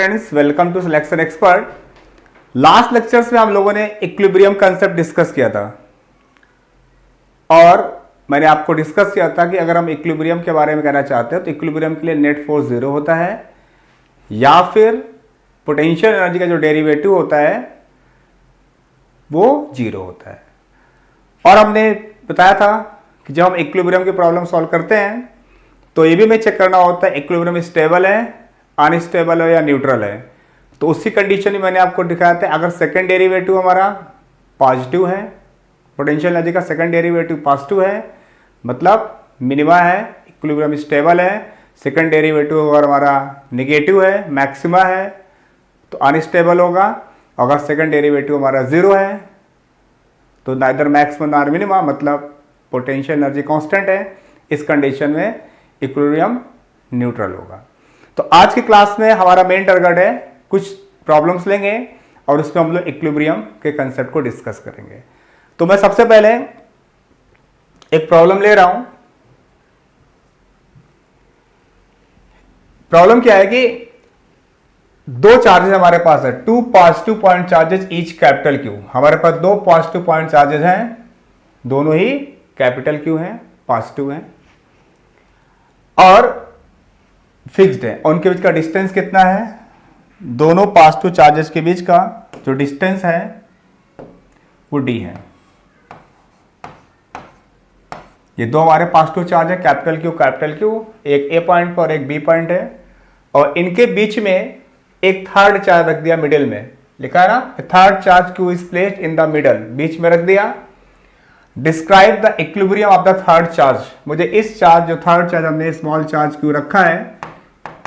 Students, welcome to Selection Expert. Last lectures में हम लोगों ने इक्विलिब्रियम कंसेप्ट डिस्कस किया था और मैंने आपको डिस्कस किया था कि अगर हम इक्विलिब्रियम के बारे में कहना चाहते हैं तो इक्विलिब्रियम के लिए नेट फोर्स जीरो होता है या फिर पोटेंशियल एनर्जी का जो डेरिवेटिव होता है वो जीरो होता है। और हमने बताया था कि जब हम इक्विलिब्रियम की प्रॉब्लम सॉल्व करते हैं तो ये भी हमें चेक करना होता है इक्विलिब्रियम स्टेबल है, अनस्टेबल है या न्यूट्रल है। तो उसी कंडीशन में मैंने आपको दिखाया था अगर सेकंड डेरिवेटिव हमारा पॉजिटिव है, पोटेंशियल एनर्जी का सेकंड डेरिवेटिव पॉजिटिव है, मतलब मिनिमा है, इक्विलिब्रियम स्टेबल है। सेकंड डेरिवेटिव अगर हमारा नेगेटिव है, मैक्सिमा है, तो अनस्टेबल होगा। अगर सेकंड डेरिवेटिव हमारा जीरो है तो नाइदर मैक्सिमम नॉर मिनिमा, मतलब पोटेंशियल एनर्जी कांस्टेंट है। इस कंडीशन में इक्विलिब्रियम न्यूट्रल होगा। तो आज की क्लास में हमारा मेन टारगेट है कुछ प्रॉब्लम्स लेंगे और उसमें हम लोग इक्विलिब्रियम के कंसेप्ट को डिस्कस करेंगे। तो मैं सबसे पहले एक प्रॉब्लम ले रहा हूं। प्रॉब्लम क्या है कि दो चार्जेस हमारे पास है, two positive point charges each capital Q. हमारे पास दो पॉजिटिव पॉइंट चार्जेस हैं, दोनों ही कैपिटल क्यू हैं, पॉजिटिव हैं और फिक्स्ड है। उनके बीच का डिस्टेंस कितना है? दोनों पॉजिटिव चार्जेस के बीच का जो डिस्टेंस है वो d है। ये दो हमारे पॉजिटिव चार्ज है, कैपिटल क्यू, एक ए पॉइंट पर और एक बी पॉइंट है और इनके बीच में एक थर्ड चार्ज रख दिया मिडिल में। लिखा है ना, third charge q is placed in the middle, बीच में रख दिया। Describe the equilibrium of the third charge. मुझे इस चार्ज, जो थर्ड चार्ज हमने स्मॉल चार्ज क्यू रखा है,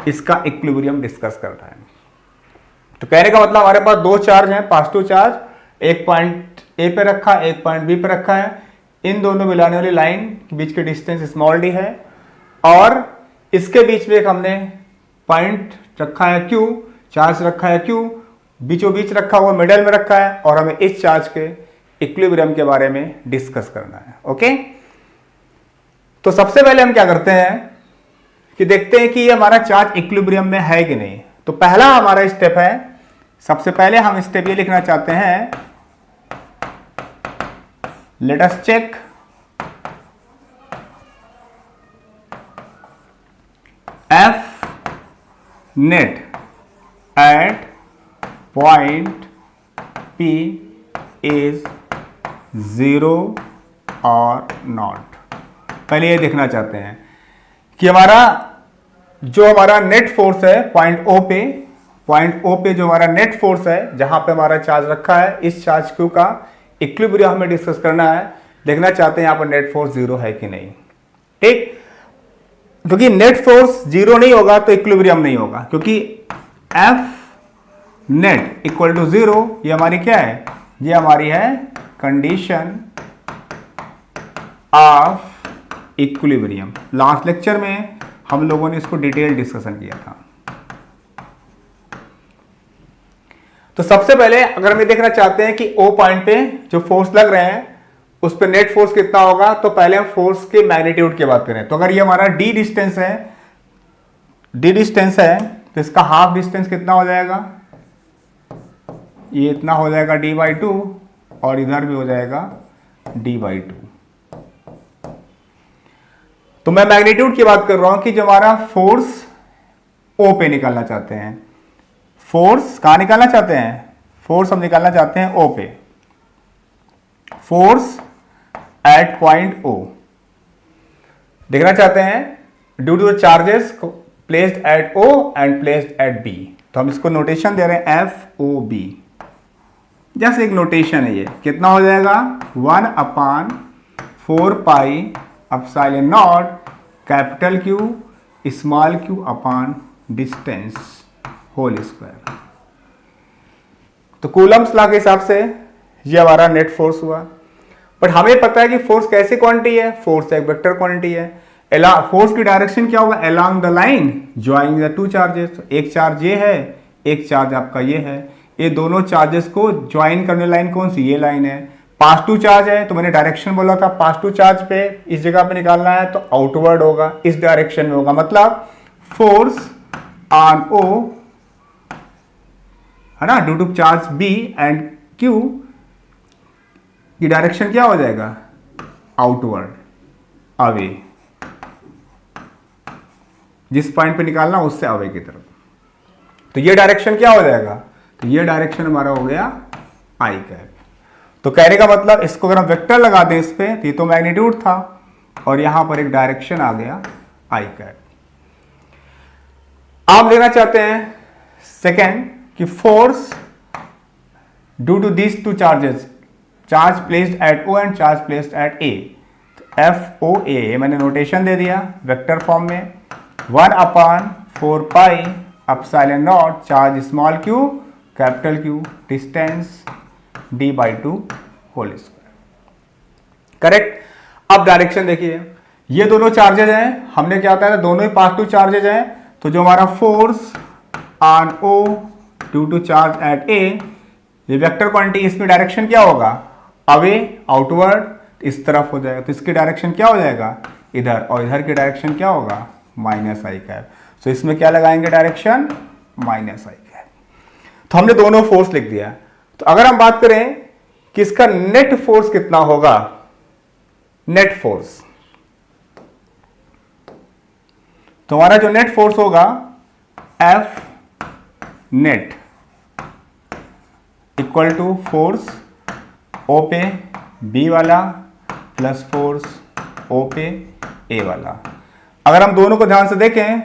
इसका इक्विलिब्रियम डिस्कस करना है। तो कहने का मतलब हमारे पास दो चार्ज हैं, पॉजिटिव चार्ज, एक पॉइंट ए पे रखा है, एक पॉइंट बी पे रखा है। इन दोनों मिलाने वाली लाइन के बीच के डिस्टेंस स्मॉल डी है और इसके बीच में एक हमने पॉइंट रखा है क्यू, चार्ज रखा है क्यू, बीचों बीच रखा हुआ मिडल में रखा है और हमें इस चार्ज के इक्विलिब्रियम के बारे में डिस्कस करना है। ओके, तो सबसे पहले हम क्या करते हैं कि देखते हैं कि ये हमारा चार्ज इक्विलिब्रियम में है कि नहीं। तो पहला हमारा स्टेप है, सबसे पहले हम स्टेप ये लिखना चाहते हैं, let us check F net at point P is zero और नॉट। पहले ये देखना चाहते हैं कि जो हमारा नेट फोर्स है पॉइंट ओ पे जो हमारा नेट फोर्स है, जहां पे हमारा चार्ज रखा है, इस चार्ज क्यू का इक्विलिब्रियम हमें डिस्कस करना है। देखना चाहते हैं यहां पर नेट फोर्स जीरो है कि नहीं। ठीक, क्योंकि नेट फोर्स जीरो नहीं होगा तो इक्विलिब्रियम नहीं होगा, क्योंकि F net equal to zero, ये हमारी क्या है? ये हमारी है condition of equilibrium. Last lecture में हम लोगों ने इसको डिटेल डिस्कशन किया था। तो सबसे पहले अगर हम ये देखना चाहते हैं कि ओ पॉइंट पे जो फोर्स लग रहे हैं उस पे नेट फोर्स कितना होगा, तो पहले हम फोर्स के मैग्नीट्यूड की बात करें। तो अगर ये हमारा डी डिस्टेंस है तो इसका हाफ डिस्टेंस कितना हो जाएगा? ये इतना हो जाएगा d/2 और इधर भी हो जाएगा d/2। तो मैं मैग्नीट्यूड की बात कर रहा हूं कि जो हमारा फोर्स ओ पे निकालना चाहते हैं। फोर्स कहां निकालना चाहते हैं? फोर्स हम निकालना चाहते हैं ओ पे, फोर्स एट पॉइंट ओ देखना चाहते हैं due to the charges placed at O and placed at B. तो हम इसको नोटेशन दे रहे हैं FOB, जैसे एक नोटेशन है। ये कितना हो जाएगा? 1/4 pi epsilon naught capital Q small Q upon distance whole square. तो कूलम्स लॉ के हिसाब से ये हमारा नेट फोर्स हुआ। बट हमें पता है कि फोर्स कैसी क्वांटिटी है? फोर्स एक वेक्टर क्वांटिटी है। फोर्स की डायरेक्शन क्या होगा? Along the line joining the two charges. एक चार्ज ये है, एक चार्ज आपका ये है। ये दोनों चार्जेस को ज्वाइन करने लाइन कौन सी? ये लाइन है। पॉजिटिव चार्ज है तो मैंने डायरेक्शन बोला था, पॉजिटिव चार्ज पे इस जगह पे निकालना है तो आउटवर्ड होगा, इस डायरेक्शन में होगा। मतलब फोर्स ऑन ओ है ना, due to charge B and Q की डायरेक्शन क्या हो जाएगा, आउटवर्ड, अवे, जिस पॉइंट पे निकालना उससे अवे की तरफ। तो ये डायरेक्शन क्या हो जाएगा, तो ये डायरेक्शन हमारा हो गया आई कैप। तो कहने का मतलब इसको अगर हम वेक्टर लगा दें इस पे, तो ये तो मैग्नीट्यूड था और यहां पर एक डायरेक्शन आ गया आई कैप। आप लेना चाहते हैं सेकेंड कि force due to these two charges, charge placed at O and charge placed at A, FOA मैंने नोटेशन दे दिया वेक्टर फॉर्म में, 1/4 pi epsilon naught charge small q capital Q distance d/2 whole square. Correct. अब direction देखिए, ये दोनों charges हैं, हमने क्या बताया, दोनों ही पाथ टू चार्जेज हैं, तो जो हमारा force on O due to charge at A, ये वेक्टर क्वांटिटी, इसमें डायरेक्शन क्या होगा, अवे, आउटवर्ड, इस तरफ हो जाएगा, तो इसकी डायरेक्शन क्या हो जाएगा, इधर, और इधर की डायरेक्शन क्या होगा, माइनस आई कैप। तो इसमें क्या लगाएंगे, डायरेक्शन माइनस आई कैप। तो हमने दोनों फोर्स लिख दिया। तो अगर हम बात करें कि इसका नेट फोर्स कितना होगा, नेट फोर्स, तो हमारा जो नेट फोर्स होगा F net equal to force O पे B वाला प्लस फोर्स O पे A वाला। अगर हम दोनों को ध्यान से देखें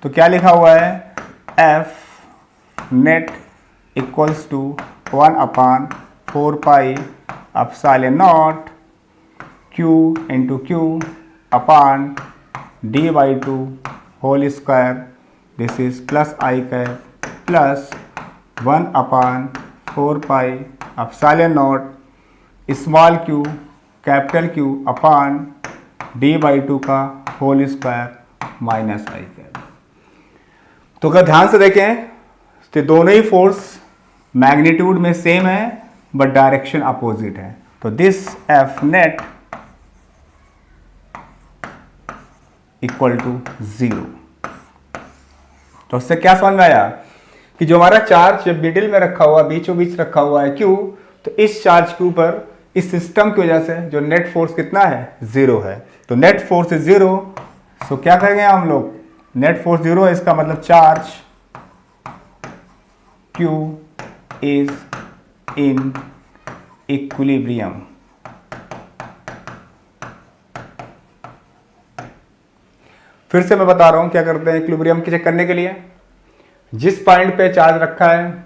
तो क्या लिखा हुआ है, F net equals to 1/4 pi epsilon naught Q into Q upon d/2 whole square, this is plus i cap plus 1/4 pi epsilon naught small q capital Q upon d/2 का whole square minus i cap. तो अगर ध्यान से देखें तो दोनों ही force magnitude में सेम है बट डायरेक्शन अपोजिट है। तो this F net equal to 0। तो उससे क्या समझ में आया कि जो हमारा चार्ज मिडिल में रखा हुआ, बीचों बीच रखा हुआ है Q, तो इस चार्ज के ऊपर इस सिस्टम की वजह से जो नेट फोर्स कितना है, 0 है। तो नेट फोर्स इज 0, सो क्या करेंगे हम लोग, नेट फोर्स 0 है, इसका मतलब charge Q is in equilibrium. फिर से मैं बता रहा हूं क्या करते हैं इक्विलिब्रियम की चेक करने के लिए, जिस पॉइंट पे चार्ज रखा है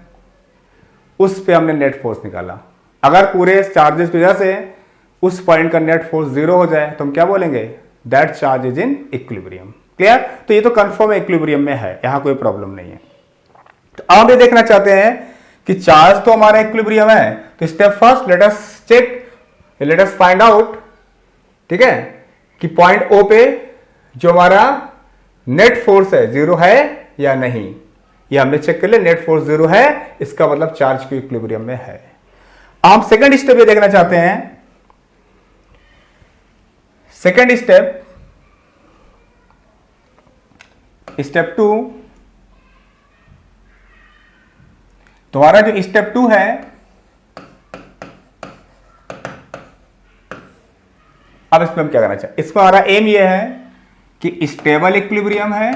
उस पे हमने नेट फोर्स निकाला। अगर पूरे चार्जेस की वजह से उस पॉइंट का नेट फोर्स 0 हो जाए तो हम क्या बोलेंगे, that charge is in equilibrium. Clear. तो ये तो कंफर्म इक्विलिब्रियम में है, यहां कोई प्रॉब्लम नहीं है। तो अब हम ये देखना चाहते हैं कि चार्ज तो हमारा इक्विलिब्रियम है, तो step first let us check, let us find out, ठीक है, कि पॉइंट O पे जो हमारा नेट फोर्स है 0 है या नहीं। ये हमने चेक कर लिया, नेट फोर्स 0 है, इसका मतलब चार्ज की इक्विलिब्रियम में है। हम सेकंड स्टेप ये देखना चाहते हैं, सेकंड स्टेप, स्टेप 2, तुम्हारा जो स्टेप 2 है, अब इसमें हम क्या करना चाहते हैं, इसमें हमारा एम ये है कि स्टेबल इक्विलिब्रियम है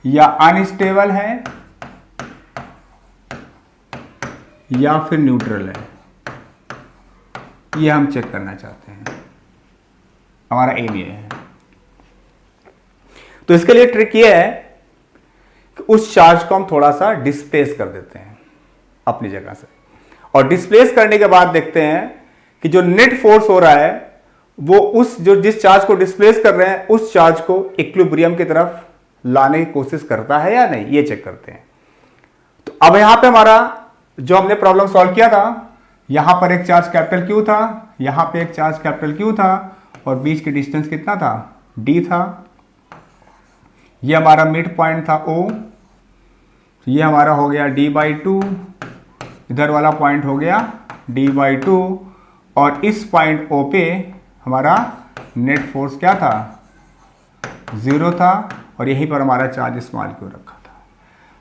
या अनस्टेबल है या फिर न्यूट्रल है, ये हम चेक करना चाहते हैं, हमारा एम ये है। तो इसके लिए ट्रिक ये है कि उस चार्ज को हम थोड़ा सा डिस्प्लेस कर देते हैं अपनी जगह से, और डिस्प्लेस करने के बाद देखते हैं कि जो नेट फोर्स हो रहा है वो उस जो जिस चार्ज को डिस्प्लेस कर रहे हैं उस चार्ज को इक्विलिब्रियम की तरफ लाने की कोशिश करता है या नहीं, ये चेक करते हैं। तो अब यहां पे हमारा जो हमने प्रॉब्लम सॉल्व किया था, यहां पर एक चार्ज कैपिटल Q था, यहां पे एक चार्ज कैपिटल Q था, और बीच की डिस्टेंस कितना था, D था। ये हमारा मिड पॉइंट था O, ये हमारा हो गया d/2, इधर वाला पॉइंट हो गया d/2, और इस पॉइंट O पे हमारा नेट फोर्स क्या था, 0 था, और यहीं पर हमारा चार्ज स्मॉल q रखा था।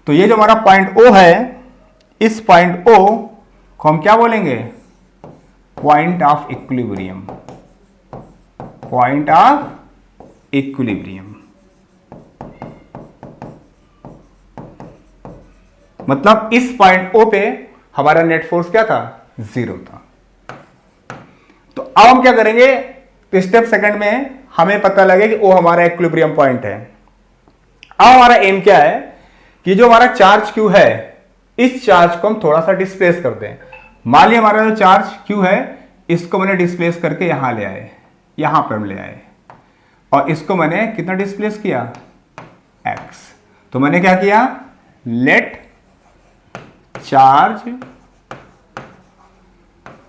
तो ये जो हमारा पॉइंट O है, इस पॉइंट O को हम क्या बोलेंगे? Point of equilibrium, point of equilibrium. मतलब इस पॉइंट O पे हमारा नेट फोर्स क्या था? 0 था। तो अब हम क्या करेंगे? तो स्टेप सेकंड में हमें पता लगे कि O हमारा इक्विलिब्रियम पॉइंट है। अब हमारा एम क्या है कि जो हमारा चार्ज Q है, इस चार्ज को हम थोड़ा सा डिस्प्लेस कर दें। मान लिया हमारा जो चार्ज Q है, इसको मैंने डिस्प्लेस करके यहां ले आए, यहां पर हम ले आए, और इसको मैंने कितना डिस्प्लेस किया? x। तो मैंने क्या किया? Let charge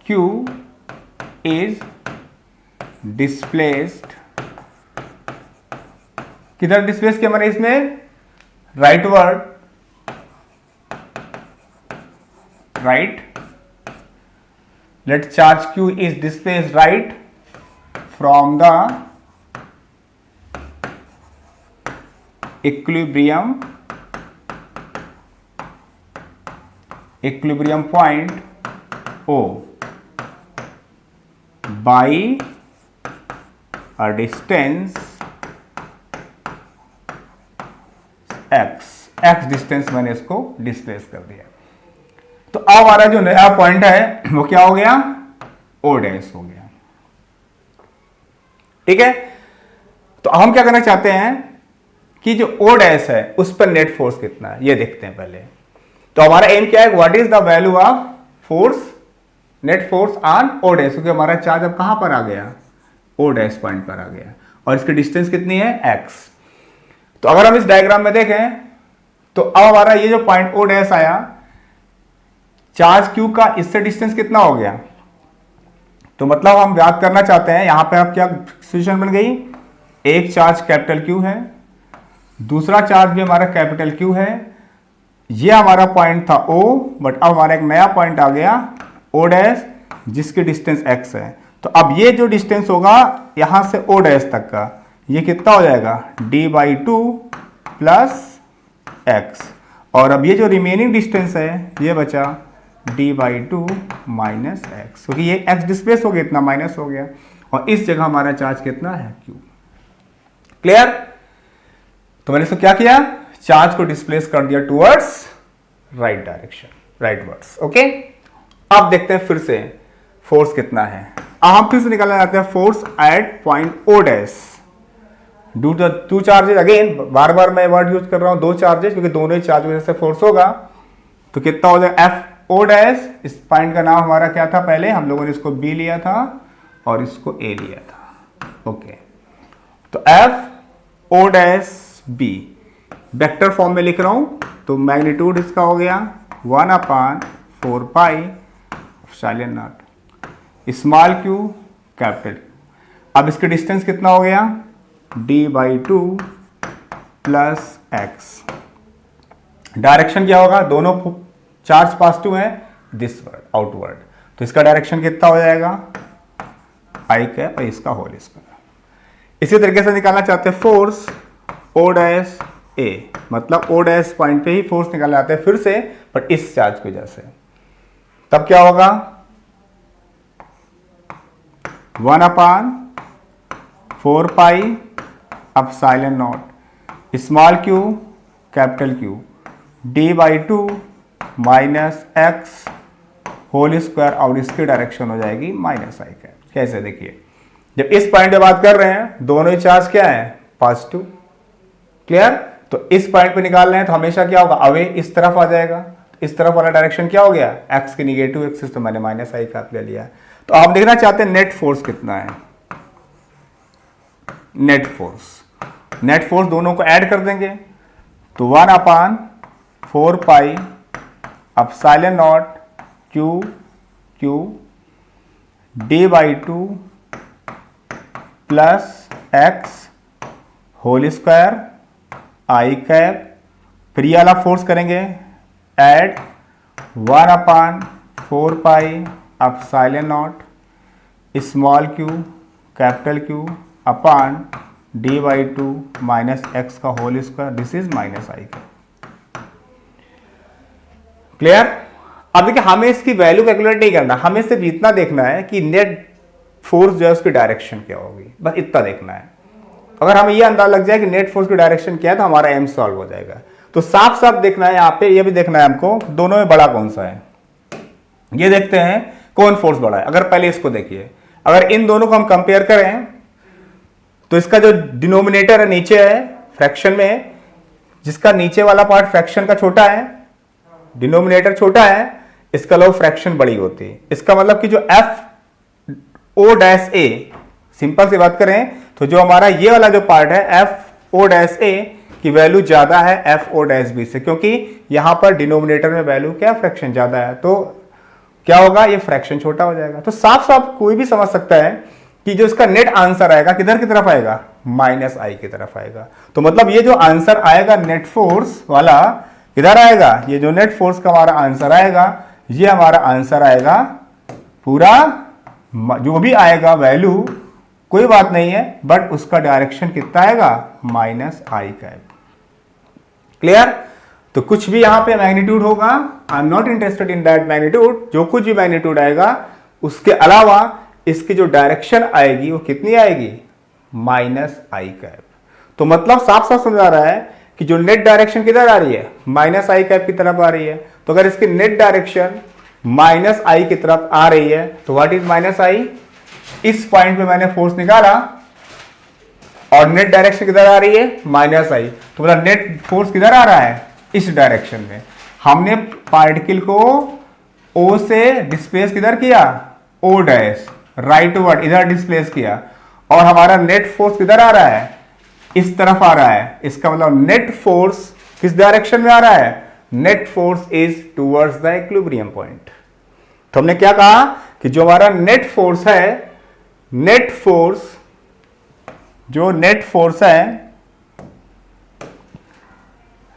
Q is displaced, किधर डिस्प्लेस किया मैंने? इसमें rightward, right. Let charge Q is displaced right from the equilibrium point O by a distance x distance मैंने इसको डिस्प्लेस कर दिया। तो अब हमारा जो नया पॉइंट है वो क्या हो गया? O डैश हो गया। ठीक है, तो हम क्या करना चाहते हैं कि जो O डैश है उस पर नेट फोर्स कितना है ये देखते हैं पहले। तो हमारा एम क्या है? What is the value of force, net force on O dash, क्योंकि हमारा चार्ज अब कहां पर आ गया? O डैश पॉइंट पर आ गया, और इसकी डिस्टेंस कितनी है? x। तो अगर हम इस डायग्राम में देखें तो अब हमारा ये जो पॉइंट O डैश आया, चार्ज Q का इससे डिस्टेंस कितना हो गया? तो मतलब हम याद करना चाहते हैं, यहां पे अब क्या सिचुएशन बन गई? एक चार्ज कैपिटल Q है, दूसरा चार्ज भी हमारा कैपिटल Q है, ये हमारा पॉइंट था O, बट अब हमारा एक नया पॉइंट आ गया O डैश, जिसकी डिस्टेंस x है। तो अब ये जो डिस्टेंस होगा यहां से O डैश तक का, ये कितना हो जाएगा? d/2 प्लस x, और अब ये जो रिमेनिंग डिस्टेंस है ये बचा d/2 माइनस x, क्योंकि ये x डिस्प्लेस हो गया, इतना माइनस हो गया, और इस जगह हमारा चार्ज कितना है? Q। क्लियर? तो मैंने इसको क्या किया? चार्ज को डिस्प्लेस कर दिया टुवर्ड्स राइट डायरेक्शन, राइटवर्ड्स। ओके, अब देखते हैं फिर से फोर्स कितना है। अब हम फिर से निकालना चाहते हैं force at point O dash due to two charges. Again बार बार मैं वर्ड यूज कर रहा हूं, दो चार्जेस, क्योंकि दोनों ही चार्ज वजह से फोर्स होगा। तो कितना हो जाएगा? FO डैश, इस पॉइंट का नाम हमारा क्या था? पहले हम लोगों ने इसको B लिया था और इसको A लिया था। ओके, तो FO dash B vector form में लिख रहा हूं, तो मैग्नीट्यूड इसका हो गया 1/4 pi epsilon naught small q capital. अब इसके डिस्टेंस कितना हो गया? d/2 plus x। डायरेक्शन क्या होगा? दोनों चार्ज पॉजिटिव है, दिस वर्ड आउटवर्ड, तो इसका डायरेक्शन कितना हो जाएगा? i कैप, और इसका होल स्क्वायर। इसी तरीके से निकालना चाहते हैं फोर्स O डैश A, मतलब O डैश पॉइंट पे ही फोर्स निकालना चाहते हैं फिर से, बट इस चार्ज की वजह से। तब क्या होगा? 1/4 pi epsilon naught small q capital Q d/2 minus x whole square, और इसकी डायरेक्शन हो जाएगी माइनस आई कैप। कैसे? देखिए, जब इस पॉइंट पे बात कर रहे हैं दोनों ही चार्ज क्या है? पॉजिटिव। क्लियर? तो इस पॉइंट पे निकाल रहे हैं तो हमेशा क्या होगा? अवे इस तरफ आ जाएगा। इस तरफ वाला डायरेक्शन क्या हो गया? x की निगेटिव एक्सिस, तो मैंने माइनस आई कैप ले लिया। तो आप देखना चाहते हैं नेट फोर्स कितना है? नेट फोर्स दोनों को ऐड कर देंगे, तो 1/4 pi epsilon naught q d/2 plus x whole square i cap. फिर ये वाला फोर्स करेंगे add 1/4 pi epsilon naught small q capital Q upon d/2 minus x का whole square, this is minus i cap. Clear. अब देखिए हमें इसकी value calculate नहीं करना, हमें सिर्फ इतना देखना है कि नेट फोर्स जो है उसकी डायरेक्शन क्या होगी, बस इतना देखना है। अगर हमें यह अंदाजा लग जाए कि नेट फोर्स की डायरेक्शन क्या है तो हमारा एम सॉल्व हो जाएगा। तो साफ साफ देखना है यहाँ पे, ये भी देखना है हमको दोनों में बड़ा कौन सा है। ये देखते हैं कौन फोर्स बड़ा है। अगर पहले इसको देखिए, अगर इन दोनों को हम कंपेयर करें तो इसका जो डिनोमिनेटर है नीचे है फ्रैक्शन में, जिसका नीचे वाला पार्ट फ्रैक्शन का छोटा है, डिनोमिनेटर छोटा है, इसका लॉग फ्रैक्शन बड़ी होती है। इसका मतलब कि जो एफ ओ डैश ए, सिंपल सी बात करें तो जो हमारा ये वाला जो पार्ट है एफ ओ डैश ए की वैल्यू ज्यादा है एफ ओ डैश बी से, क्योंकि यहां पर डिनोमिनेटर में वैल्यू क्या फ्रैक्शन ज्यादा है, तो क्या होगा ये फ्रैक्शन छोटा हो जाएगा। तो साफ साफ कोई भी समझ सकता है कि जो इसका नेट आंसर आएगा किधर की तरफ आएगा, माइनस आई की तरफ आएगा। तो मतलब ये जो आंसर आएगा नेट फोर्स वाला किधर आएगा, ये जो नेट फोर्स का हमारा आंसर आएगा, ये हमारा आंसर आएगा पूरा, जो भी आएगा वैल्यू कोई बात नहीं है, बट उसका डायरेक्शन कितना आएगा, माइनस आई का। क्लियर। तो कुछ भी यहां पे मैग्नीट्यूड होगा, I am not interested in that magnitude, जो कुछ भी मैग्नीट्यूड आएगा उसके अलावा इसकी जो डायरेक्शन आएगी वो कितनी आएगी, माइनस आई कैप। तो मतलब साफ साफ समझा रहा है कि जो नेट डायरेक्शन किधर आ रही है, माइनस आई कैप की तरफ आ रही है। तो अगर इसकी नेट डायरेक्शन माइनस आई की तरफ आ रही है तो व्हाट इज माइनस आई, इस पॉइंट पे मैंने फोर्स निकाला और नेट डायरेक्शन किधर आ रही है, माइनस आई, तो मतलब नेट फोर्स किधर आ रहा है, इस डायरेक्शन में। हमने पार्टिकल को ओ से डिस्प्लेस किधर किया, ओ डैश राइटवर्ड इधर डिस्प्लेस किया, और हमारा नेट फोर्स किधर आ रहा है, इस तरफ आ रहा है। इसका मतलब नेट फोर्स किस डायरेक्शन में आ रहा है, net force is towards the equilibrium point. तो हमने क्या कहा कि जो हमारा नेट फोर्स है, नेट फोर्स, जो नेट फोर्स है,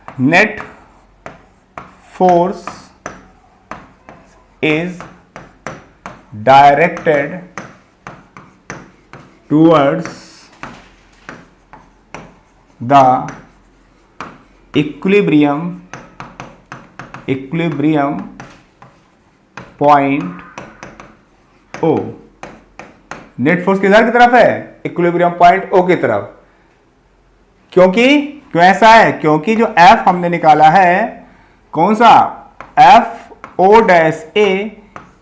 net force is directed towards the equilibrium point O. Net force किधर की तरफ है, इक्विलिब्रियम पॉइंट ओ की तरफ। क्यों ऐसा है, क्योंकि जो एफ हमने निकाला है कौन सा, एफ ओ डैश ए,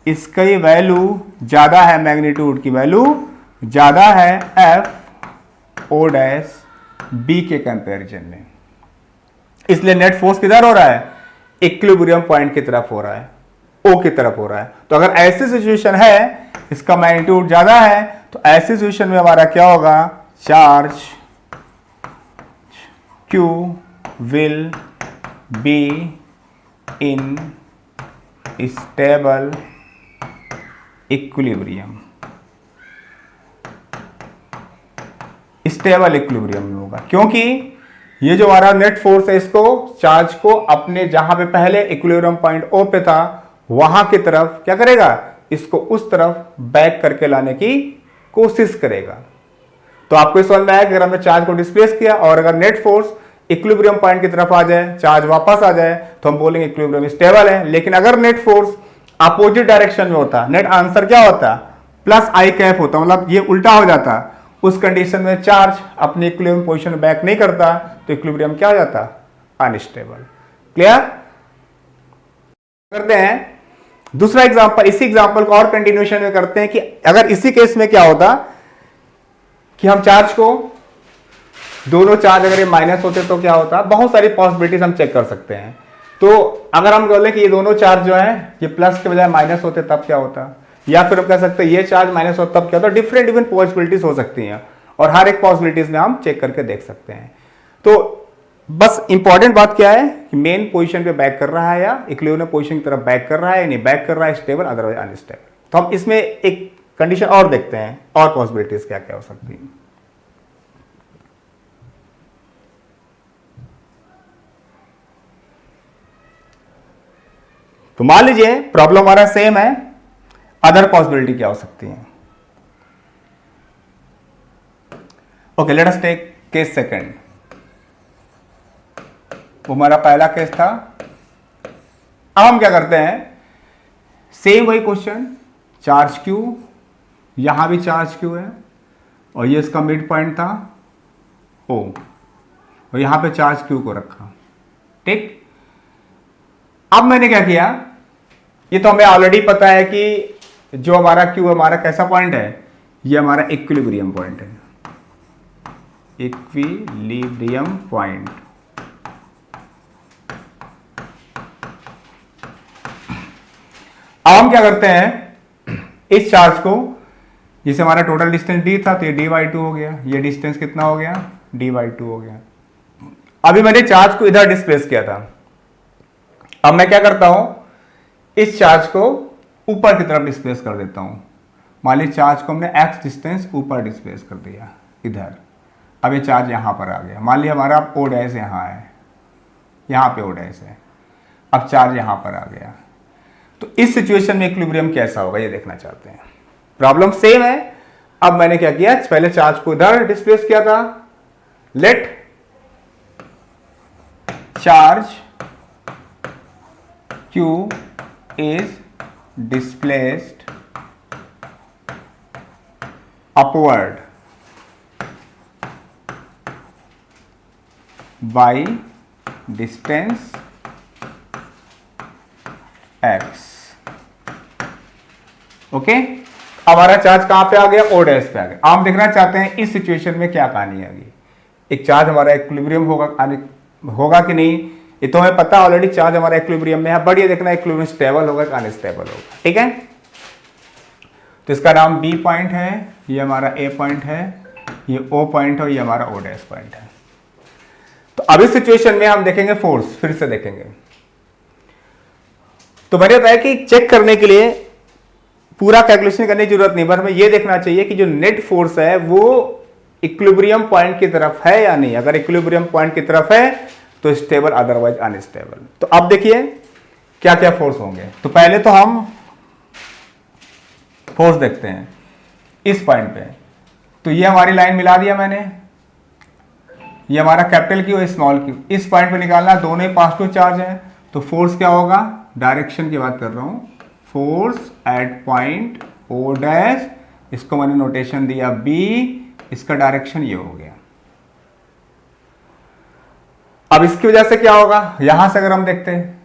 इसका ये वैल्यू ज्यादा है, मैग्नीट्यूड की वैल्यू ज्यादा है एफ ओ डैश बी के कंपैरिजन में। इसलिए नेट फोर्स किधर हो रहा है, इक्विलिब्रियम पॉइंट की तरफ हो रहा है, ओ की तरफ हो रहा है। तो अगर ऐसी सिचुएशन है, इसका मैग्नीट्यूड ज्यादा है, तो ऐसी सिचुएशन में हमारा क्या होगा, charge Q will be in stable equilibrium, stable equilibrium में होगा। क्योंकि ये जो हमारा नेट फोर्स है, इसको चार्ज को अपने जहां पे पहले इक्विलिब्रियम पॉइंट ओ पे था वहां की तरफ क्या करेगा, इसको उस तरफ बैक करके लाने की कोशिश करेगा। तो आपको इस समझ में आया कि अगर हमने चार्ज को डिस्प्लेस किया और अगर नेट फोर्स इक्विलिब्रियम पॉइंट की तरफ आ जाए, चार्ज वापस आ जाए, तो हम बोलेंगे इक्विलिब्रियम स्टेबल है। लेकिन अगर नेट फोर्स अपोजिट डायरेक्शन में होता, नेट आंसर क्या होता, प्लस आई कैप होता, मतलब ये उल्टा हो जाता, उस कंडीशन में चार्ज अपनी इक्विलिब्रियम पोजीशन में बैक नहीं करता, तो इक्विलिब्रियम क्या हो जाता, अनस्टेबल। क्लियर। करते हैं दूसरा एग्जांपल, इसी एग्जांपल को और कंटिन्यूएशन में करते हैं कि अगर इसी केस में क्या होता कि हम चार्ज को, दोनों चार्ज अगर ये माइनस होते तो क्या होता, बहुत सारी पॉसिबिलिटीज हम चेक कर सकते हैं। तो अगर हम बोले कि ये दोनों चार्ज जो है ये प्लस के बजाय माइनस होते तब क्या होता, या फिर हम कह सकते हैं ये चार्ज माइनस होता तब क्या होता, डिफरेंट पॉसिबिलिटीज हो सकती हैं और हर एक पॉसिबिलिटीज में हम चेक करके देख सकते हैं। तो बस इंपॉर्टेंट बात क्या है कि मेन पोजीशन पे बैक कर रहा है या इक्विलिब्रियम पोजीशन की तरफ बैक कर रहा है, नहीं बैक कर रहा है, स्टेबल अदरवाइज अनस्टेबल। तो हम इसमें एक कंडीशन और देखते हैं और पॉसिबिलिटीज क्या क्या हो सकती हैं। तो मान लीजिए प्रॉब्लम हमारा सेम है, अदर पॉसिबिलिटी क्या हो सकती है। Okay, let us take case second. वो हमारा पहला केस था अब हम क्या करते हैं, सेम वही क्वेश्चन, चार्ज Q, यहां भी चार्ज Q है और ये इसका मिड पॉइंट था O, और यहां पे चार्ज Q को रखा। ठीक, अब मैंने क्या किया, ये तो हमें ऑलरेडी पता है कि जो हमारा Q हमारा कैसा पॉइंट है, ये हमारा इक्विलिब्रियम पॉइंट है, इक्विलिब्रियम पॉइंट। अब हम क्या करते हैं, इस चार्ज को, जिसे हमारा टोटल डिस्टेंस d था तो ये d/2 हो गया, ये डिस्टेंस कितना हो गया, d/2 हो गया। अभी मैंने चार्ज को इधर डिस्प्लेस किया था, अब मैं क्या करता हूं, इस चार्ज को ऊपर की तरफ डिस्प्लेस कर देता हूं। मान लीजिए चार्ज को हमने x डिस्टेंस ऊपर डिस्प्लेस कर दिया इधर, अब ये चार्ज यहां पर आ गया। मान लीजिए हमारा O डैश यहां है, यहां पे O डैश है, अब चार्ज यहां पर आ गया। तो इस सिचुएशन में इक्विलिब्रियम कैसा होगा ये देखना चाहते हैं। प्रॉब्लम सेम है। अब मैंने क्या किया, पहले चार्ज को इधर डिस्प्लेस किया था, let charge Q is displaced upward by distance x। Okay, हमारा चार्ज कहां पे आ गया, O डैश पे आ गया। आप देखना चाहते हैं इस सिचुएशन में क्या कहानी आएगी, एक चार्ज हमारा इक्विलिब्रियम होगा कि नहीं, ये तो हमें पता ऑलरेडी चार्ज हमारा इक्विलिब्रियम में है, बट ये देखना इक्विलिब्रियम स्टेबल होगा कि अनस्टेबल होगा। ठीक है, तो इसका नाम B पॉइंट है, ये हमारा A पॉइंट है, ये O पॉइंट है और ये हमारा O डैश पॉइंट है। तो अब इस सिचुएशन में हम देखेंगे फोर्स, फिर से देखेंगे। तो मैंने बताया कि चेक करने के लिए पूरा कैलकुलेशन करने की जरूरत नहीं, बट हमें यह देखना चाहिए कि जो नेट फोर्स है वो इक्विलिब्रियम पॉइंट की तरफ है या नहीं। अगर इक्विलिब्रियम पॉइंट की तरफ है तो स्टेबल, अदरवाइज अनस्टेबल। तो अब देखिए क्या क्या फोर्स होंगे। तो पहले तो हम फोर्स देखते हैं इस पॉइंट पे। तो ये हमारी लाइन मिला दिया मैंने, ये हमारा कैपिटल Q, स्मॉल Q। इस पॉइंट पे निकालना, दोनों ही पॉजिटिव चार्ज है, तो फोर्स क्या होगा, डायरेक्शन की बात कर रहा हूं, force at point O dash, इसको मैंने नोटेशन दिया B, इसका डायरेक्शन ये हो गया। अब इसकी वजह से क्या होगा, यहां से अगर हम देखते हैं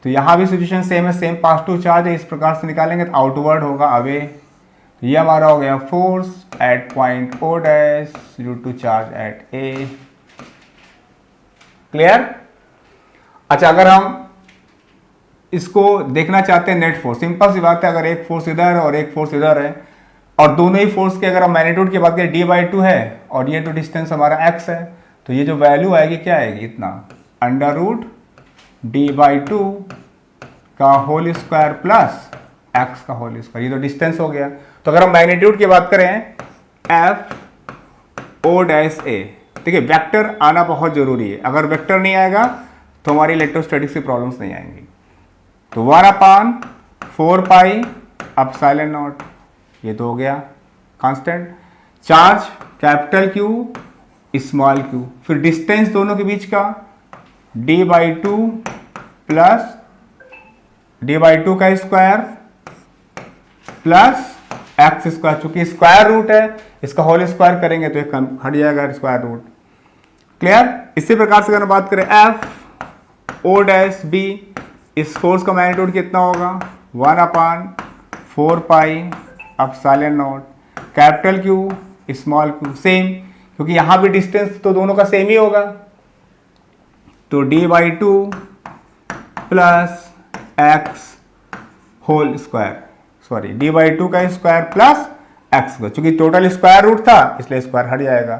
तो यहां भी सिचुएशन सेम है, सेम पॉजिटिव चार्ज है, इस प्रकार से निकालेंगे तो आउटवर्ड होगा, अवे। तो ये हमारा हो गया force at point O dash due to charge at A। Clear. अच्छा, अगर हम इसको देखना चाहते हैं नेट फोर्स, सिंपल सी बात है, अगर एक फोर्स इधर है और एक फोर्स इधर है और दोनों ही फोर्स के अगर हम मैग्नीट्यूड की बात करें d/2 है और ये तो डिस्टेंस हमारा x है, तो ये जो वैल्यू आएगी क्या आएगी, इतना √d/2 का होल स्क्वायर प्लस x का होल स्क्वायर, ये तो डिस्टेंस हो गया। तो अगर हम मैग्नीट्यूड की बात करें f O डैश A, देखिए वेक्टर आना बहुत जरूरी है, अगर वेक्टर नहीं आएगा तो हमारी इलेक्ट्रोस्टैटिक्स की प्रॉब्लम्स नहीं आएंगी। तो 1/4 पाई एप्सिलॉन नॉट, ये तो हो गया constant. Charge capital Q small q, फिर डिस्टेंस दोनों के बीच का d/2 प्लस d/2 का स्क्वायर प्लस x स्क्वायर, चूंकि स्क्वायर रूट है इसका होल स्क्वायर करेंगे तो एक हट जाएगा स्क्वायर रूट। क्लियर। इसी प्रकार से अगर बात करें f O डैश B, इस फोर्स का मैग्नीट्यूड कितना होगा, 1/4 pi epsilon naught, capital Q small q, same, क्योंकि यहां भी डिस्टेंस तो दोनों का सेम ही होगा। तो d/2 plus x whole square, sorry d/2 का स्क्वायर प्लस x का, चूंकि टोटल स्क्वायर रूट था इसलिए स्क्वायर हट जाएगा।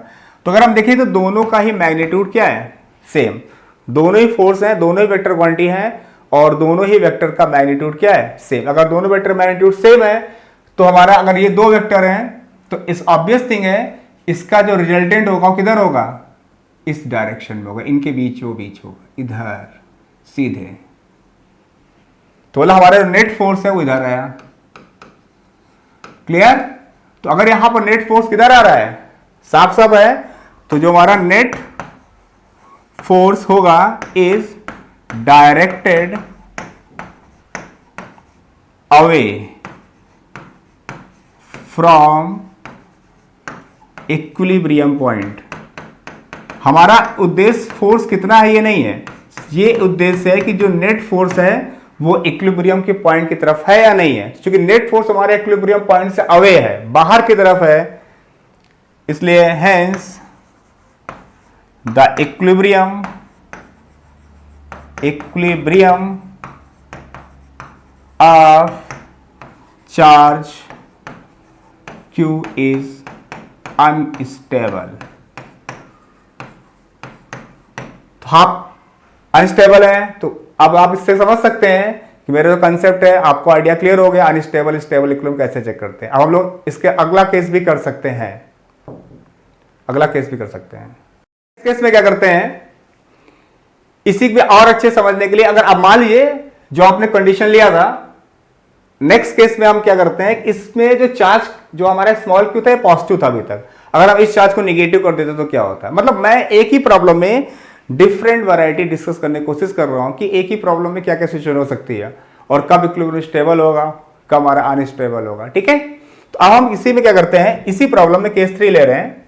तो अगर हम देखें तो दोनों का ही मैग्नीट्यूड क्या है, सेम, दोनों ही फोर्स हैं, दोनों ही वेक्टर क्वांटिटी हैं और दोनों ही वेक्टर का मैग्नीट्यूड क्या है, सेम। अगर दोनों वेक्टर मैग्नीट्यूड सेम है तो हमारा, अगर ये दो वेक्टर हैं तो इस ऑब्वियस थिंग है इसका जो रिजल्टेंट होगा वो किधर होगा, इस डायरेक्शन में होगा, इनके बीच होगा इधर सीधे। तो बोला हमारा जो नेट फोर्स है वो इधर आया। क्लियर। तो अगर यहां पर नेट फोर्स किधर आ रहा है, साफ साफ है, तो जो हमारा नेट फोर्स होगा is directed away from equilibrium point. हमारा उद्देश्य फोर्स कितना है ये नहीं है, ये उद्देश्य है कि जो नेट फोर्स है वो इक्विलिब्रियम के पॉइंट की तरफ है या नहीं है। क्योंकि नेट फोर्स हमारे इक्विलिब्रियम पॉइंट से अवे है, बाहर की तरफ है, इसलिए hence the equilibrium of charge Q is unstable। तो आप अनस्टेबल है, तो अब आप इससे समझ सकते हैं कि मेरा जो कंसेप्ट है आपको आइडिया क्लियर हो गया। अनस्टेबल स्टेबल इक्विलिब्रियम कैसे चेक करते हैं। अब हम लोग इसके अगला केस भी कर सकते हैं, अगला केस भी कर सकते हैं। इस केस में क्या करते हैं, इसी में और अच्छे समझने के लिए, अगर अब मान लीजिए जो आपने कंडीशन लिया था, नेक्स्ट केस में हम क्या करते हैं, इसमें जो चार्ज जो हमारा स्मॉल क्यू था ये पॉजिटिव था अभी तक, अगर हम इस चार्ज को निगेटिव कर देते तो क्या होता है। मतलब मैं एक ही प्रॉब्लम में डिफरेंट वैरायटी डिस्कस करने की कोशिश कर रहा हूं कि एक ही प्रॉब्लम में क्या क्या सिचुएशन हो सकती है और कब इक्विलिब्रियम स्टेबल होगा, कब हमारा अनस्टेबल होगा। ठीक है, तो अब हम इसी में क्या करते हैं, इसी प्रॉब्लम में केस 3 ले रहे हैं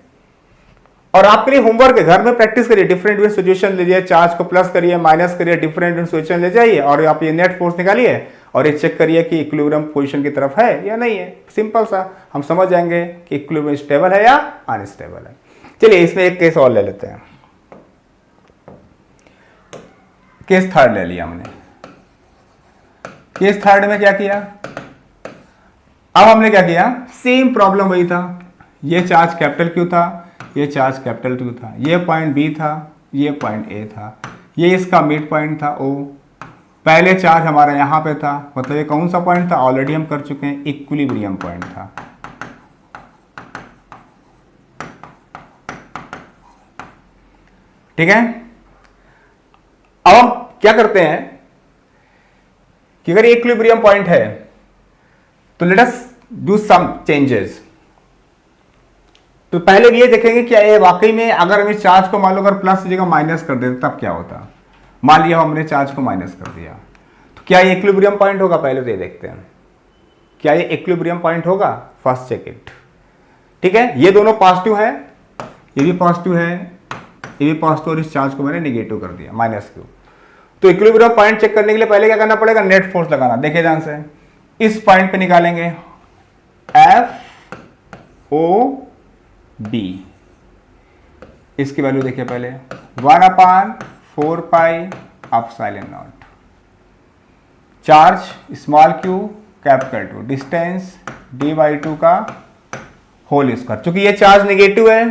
और आपके लिए होमवर्क है, घर में प्रैक्टिस करिए, डिफरेंट सिचुएशन लीजिए, चार्ज को प्लस करिए माइनस करिए, डिफरेंट सिचुएशन ले जाइए और आप ये नेट फोर्स निकालिए और ये चेक करिए कि इक्विलिब्रियम पोजीशन की तरफ है या नहीं है। सिंपल सा हम समझ जाएंगे कि इक्विलिब्रियम स्टेबल है या अनस्टेबल है। चलिए इसमें एक केस और ले लेते हैं, केस थर्ड ले लिया हमने। केस थर्ड में क्या किया, अब हमने क्या किया, सेम प्रॉब्लम वही था, ये चार्ज कैपिटल क्यू था, ये चार्ज कैपिटल क्यू था, ये पॉइंट बी था, ये पॉइंट ए था, ये इसका मिड पॉइंट था ओ, पहले चार्ज हमारा यहां पे था, मतलब ये कौन सा पॉइंट था, ऑलरेडी हम कर चुके हैं, इक्विलिब्रियम पॉइंट था। ठीक है, अब हम क्या करते हैं कि अगर इक्विलिब्रियम पॉइंट है तो let us do some changes. तो पहले ये देखेंगे क्या ये वाकई में, अगर हम इस चार्ज को मान लो अगर प्लस की जगह माइनस कर देते तब क्या होता। मान लिया हमने चार्ज को माइनस कर दिया तो क्या ये इक्विलिब्रियम पॉइंट होगा, पहले तो ये देखते हैं क्या ये इक्विलिब्रियम पॉइंट होगा, फर्स्ट चेक इट। ठीक है, ये दोनों पॉजिटिव है, ये भी पॉजिटिव है, ये भी पॉजिटिव, और इस चार्ज को मैंने निगेटिव कर दिया माइनस क्यू। तो इक्विलिब्रियम पॉइंट चेक करने के लिए पहले क्या करना पड़ेगा, नेट फोर्स लगाना। देखिए ध्यान से, इस पॉइंट पे निकालेंगे एफ ओ बी, इसकी वैल्यू देखिए पहले 1/4 pi epsilon naught, charge small q capital two, distance d/2 का होल स्क्वायर। चूंकि ये चार्ज नेगेटिव है,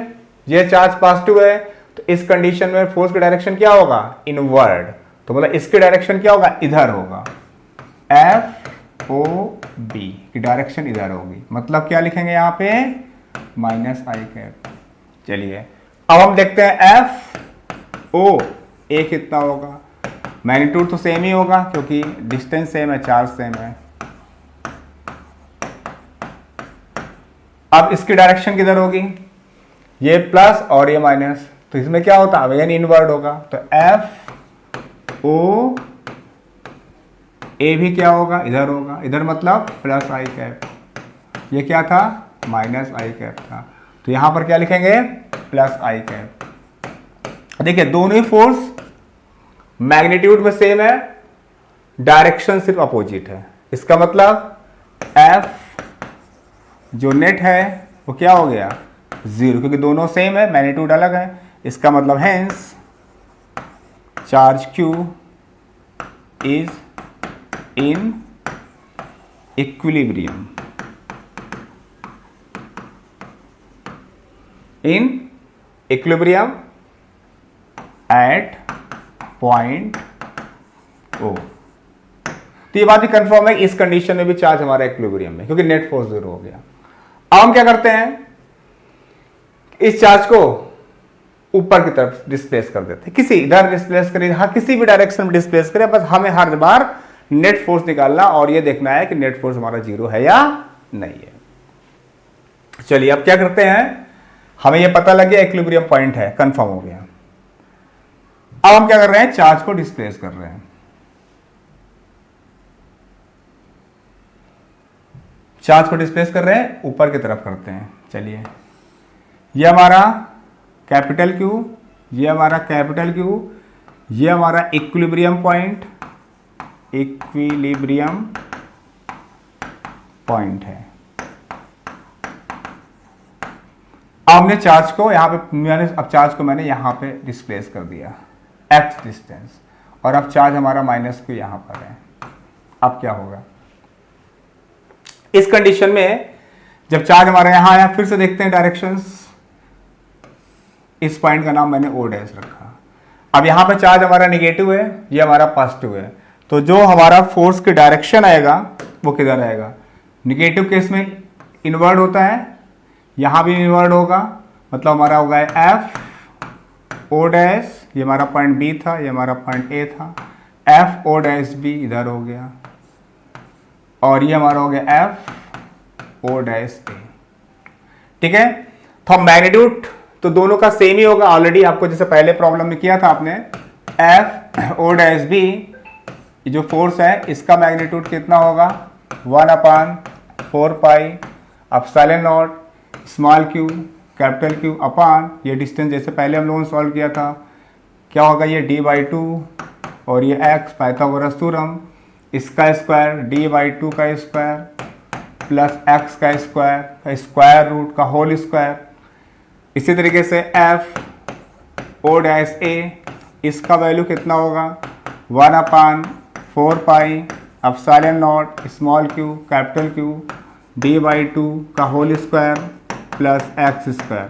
ये चार्ज पॉजिटिव है, तो इस कंडीशन में फोर्स की डायरेक्शन क्या होगा, इनवर्ड। तो मतलब इसकी डायरेक्शन क्या होगा, इधर होगा, एफ ओ बी की डायरेक्शन इधर होगी। मतलब क्या लिखेंगे यहाँ पे, माइनस आई कैप। चलिए अब हम देखते हैं एफ ओ ए कितना होगा, मैग्नीट्यूड तो सेम ही होगा क्योंकि डिस्टेंस सेम है, चार्ज सेम है। अब इसकी डायरेक्शन किधर होगी, ये प्लस और ये माइनस, तो इसमें क्या होता है, यानी इनवर्ड होगा। तो एफ ओ ए भी क्या होगा, इधर होगा, इधर मतलब प्लस आई कैप, ये क्या था, माइनस आई कैप था। तो यहां पर क्या लिखेंगे, प्लस आई कैप। देखिए दोनों ही फोर्स मैग्नीट्यूड में सेम है, डायरेक्शन सिर्फ अपोजिट है। इसका मतलब एफ जो नेट है वो क्या हो गया, 0, क्योंकि दोनों सेम है, मैग्नीट्यूड अलग है। इसका मतलब hence charge Q is in equilibrium, in equilibrium at point O। तो ये बात भी कंफर्म है, इस कंडीशन में भी चार्ज हमारा इक्विलिब्रियम में, क्योंकि नेट फोर्स 0 हो गया। अब हम क्या करते हैं, इस चार्ज को ऊपर की तरफ डिस्प्लेस कर देते हैं, किसी इधर डिस्प्लेस करें, हाँ किसी भी डायरेक्शन में डिस्प्लेस करें, बस हमें हर बार नेट फोर्स निकालना और ये देखना है कि नेट फोर्स हमारा 0 है या नहीं है। चलिए अब क्या करते हैं, हमें ये पता लग गया इक्विलिब्रियम पॉइंट है, कंफर्म हो गया। अब हम क्या कर रहे हैं, चार्ज को डिस्प्लेस कर रहे हैं। चार्ज को डिस्प्लेस कर रहे हैं, ऊपर की तरफ करते हैं। चलिए, ये हमारा कैपिटल Q, ये हमारा कैपिटल Q, ये हमारा इक्विलिब्रियम पॉइंट, इक्विलिब्रियम पॉइंट है। अब हमने चार्ज को यहाँ पे मैंने यहाँ पे डिस्प्लेस कर दिया x डिस्टेंस, और अब चार्ज हमारा -Q यहाँ पर है। अब क्या होगा इस कंडीशन में, जब चार्ज हमारा यहाँ आया, फिर से देखते हैं डायरेक्शंस। इस पॉइंट का नाम मैंने O डैश रखा। अब यहाँ पे चार्ज हमारा निगेटिव है, ये हमारा पॉजिटिव है, तो जो हमारा फोर्स की डायरेक्शन आएगा वो किधर आएगा? निगेटिव केस में इनवर्ड होता है, यहाँ भी इनवर्ड होगा, मतलब हमारा होगा F O डैश, ये हमारा पॉइंट B था, ये हमारा पॉइंट A था, F O डैश B इधर हो गया, और ये हमारा हो गया F O डैश A। ठीक है, तो मैग्नीट्यूड तो दोनों का सेम ही होगा। ऑलरेडी आपको जैसे पहले प्रॉब्लम में किया था आपने, F O डैश B जो फोर्स है इसका मैग्नीट्यूड कितना होगा? 1/4 pi epsilon naught small q capital Q अपान ये डिस्टेंस, जैसे पहले हम लोगों ने सॉल्व किया था, क्या होगा? ये d/2 और ये x पाइथागोरस थ्योरम, इसका स्क्वायर d/2 का स्क्वायर प्लस x का स्क्वायर रूट का होल स्क्वायर। इसी तरीके से F O डैश A, इसका वैल्यू कितना होगा? 1/4 pi epsilon naught small q capital Q d/2 का whole square plus x square.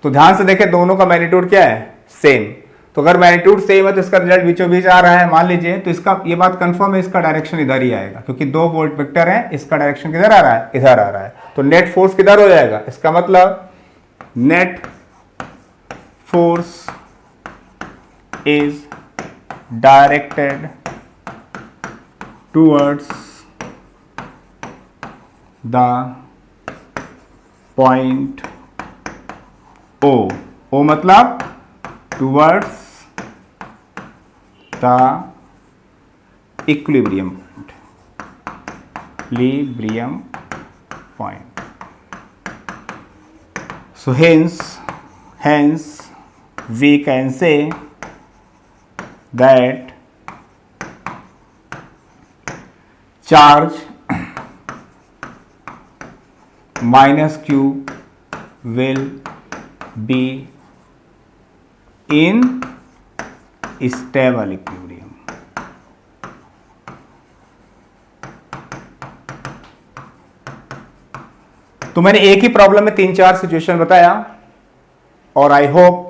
तो ध्यान से देखें, दोनों का मैग्नीट्यूड क्या है? सेम। तो अगर मैग्नीट्यूड सेम है तो इसका रिजल्ट बीचों बीच आ रहा है, मान लीजिए, तो इसका ये बात कंफर्म है, इसका डायरेक्शन इधर ही आएगा, क्योंकि 2 वोल्ट वेक्टर है, इसका डायरेक्शन किधर आ रहा है? इधर आ रहा है। तो नेट फोर्स किधर हो जाएगा? इसका मतलब net force is directed towards the point O। O मतलब towards the equilibrium point. So hence we can say that charge -Q will be in stable equilibrium। तो मैंने एक ही प्रॉब्लम में 3-4 सिचुएशन बताया, और आई होप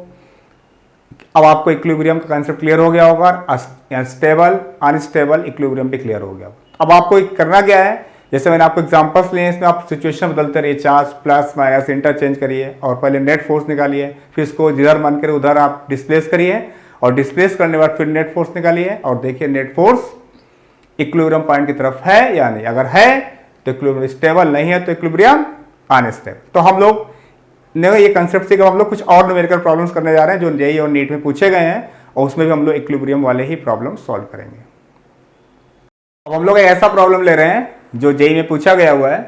अब आपको इक्विलिब्रियम का कंसेप्ट क्लियर हो गया होगा, स्टेबल अनस्टेबल इक्विलिब्रियम भी क्लियर हो गया। अब आपको करना क्या है, जैसे मैंने आपको एग्जांपल्स लिए, इसमें आप सिचुएशन बदलते रहिए, चार्ज प्लस माइनस इंटरचेंज करिए, और पहले नेट फोर्स निकालिए, फिर इसको जिधर मन करे उधर आप डिस्प्लेस करिए, और डिस्प्लेस करने के बाद फिर नेट फोर्स निकालिए, और देखिए नेट फोर्स इक्विलिब्रियम पॉइंट की तरफ है या नहीं। अगर है तो इक्विलिब्रियम स्टेबल, नहीं है तो इक्विलिब्रियम अनस्टेबल। तो हम लोग ने ये कंसेप्ट से हम लोग कुछ और न्यूमेरिकल प्रॉब्लम्स करने जा रहे हैं जो जेईई और नीट में पूछे गए हैं, और उसमें भी हम लोग इक्विलिब्रियम वाले ही प्रॉब्लम सॉल्व करेंगे। अब हम लोग एक ऐसा प्रॉब्लम ले रहे हैं जो जेईई में पूछा गया हुआ है,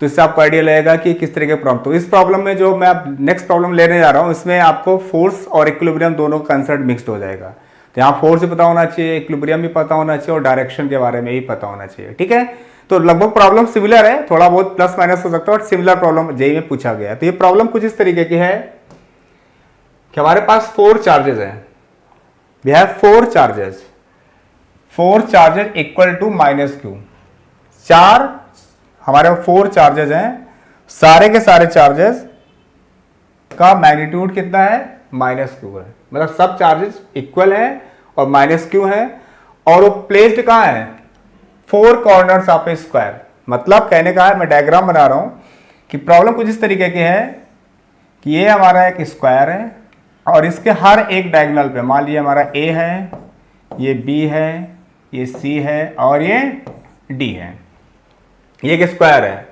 तो इससे आपको आइडिया लगेगा कि किस तरह के प्रॉब्लम। तो इस प्रॉब्लम में जो मैं नेक्स्ट प्रॉब्लम लेने जा रहा हूँ, इसमें आपको फोर्स और इक्विलिब्रियम दोनों का कंसेप्ट मिक्स्ड हो जाएगा। तो यहाँ फोर्स भी पता होना चाहिए, इक्विलिब्रियम भी पता होना चाहिए, और डायरेक्शन के बारे में भी पता होना चाहिए। ठीक है, तो लगभग प्रॉब्लम सिमिलर है, थोड़ा बहुत प्लस माइनस हो सकता है, बट सिमिलर प्रॉब्लम जेईई में पूछा गया है। तो ये प्रॉब्लम कुछ इस तरीके की है कि हमारे पास 4 चार्जेस हैं। We have 4 charges equal to -Q। 4 हमारे 4 चार्जेस हैं, सारे के सारे चार्जेस का मैग्नीट्यूड कितना है? -Q है, मतलब सब चार्जेस इक्वल है और -Q है, और वो प्लेस्ड कहाँ है? 4 कॉर्नर्स ऑफ ए स्क्वायर। मतलब कहने का है, मैं डायग्राम बना रहा हूं कि प्रॉब्लम कुछ इस तरीके की है कि ये हमारा एक स्क्वायर है, और इसके हर एक डायगोनल पे, मान लीजिए हमारा A है, ये B है, ये C है, और ये D है। ये एक स्क्वायर है,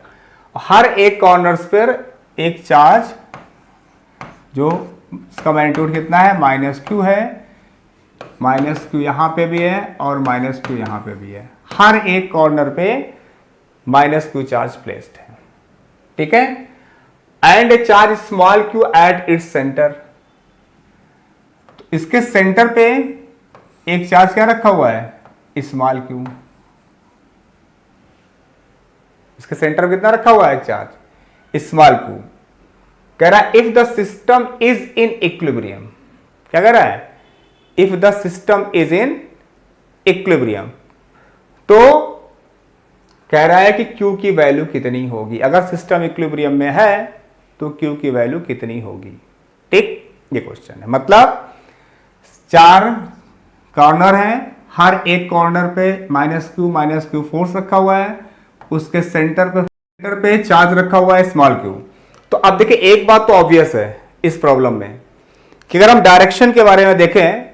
हर एक कॉर्नर्स पर एक चार्ज, जो इसका मैग्नीट्यूड कितना है? -Q है। -Q यहाँ पे भी है और -Q यहाँ पे भी है। हर एक कॉर्नर पे माइनस क्यू चार्ज प्लेस्ड है, ठीक है, and A charge small Q at its centre. तो इसके सेंटर पे एक चार्ज क्या रखा हुआ है, स्मॉल क्यू। इसके सेंटर कितना रखा हुआ है चार्ज, स्मॉल क्यू। कह रहा है if the system is in equilibrium, क्या कह रहा है, if the system is in equilibrium, तो कह रहा है कि Q की वैल्यू कितनी होगी, अगर सिस्टम इक्विलिब्रियम में है तो Q की वैल्यू कितनी होगी, ठीक, ये क्वेश्चन है। मतलब 4 कॉर्नर हैं, हर एक कॉर्नर पे माइनस क्यू फोर्स रखा हुआ है, उसके सेंटर पे चार्ज रखा हुआ है स्मॉल क्यू। तो अब देखिए एक बात तो ऑब्वियस है इस प्रॉब्लम में कि अगर हम डायरेक्शन के बारे में देखें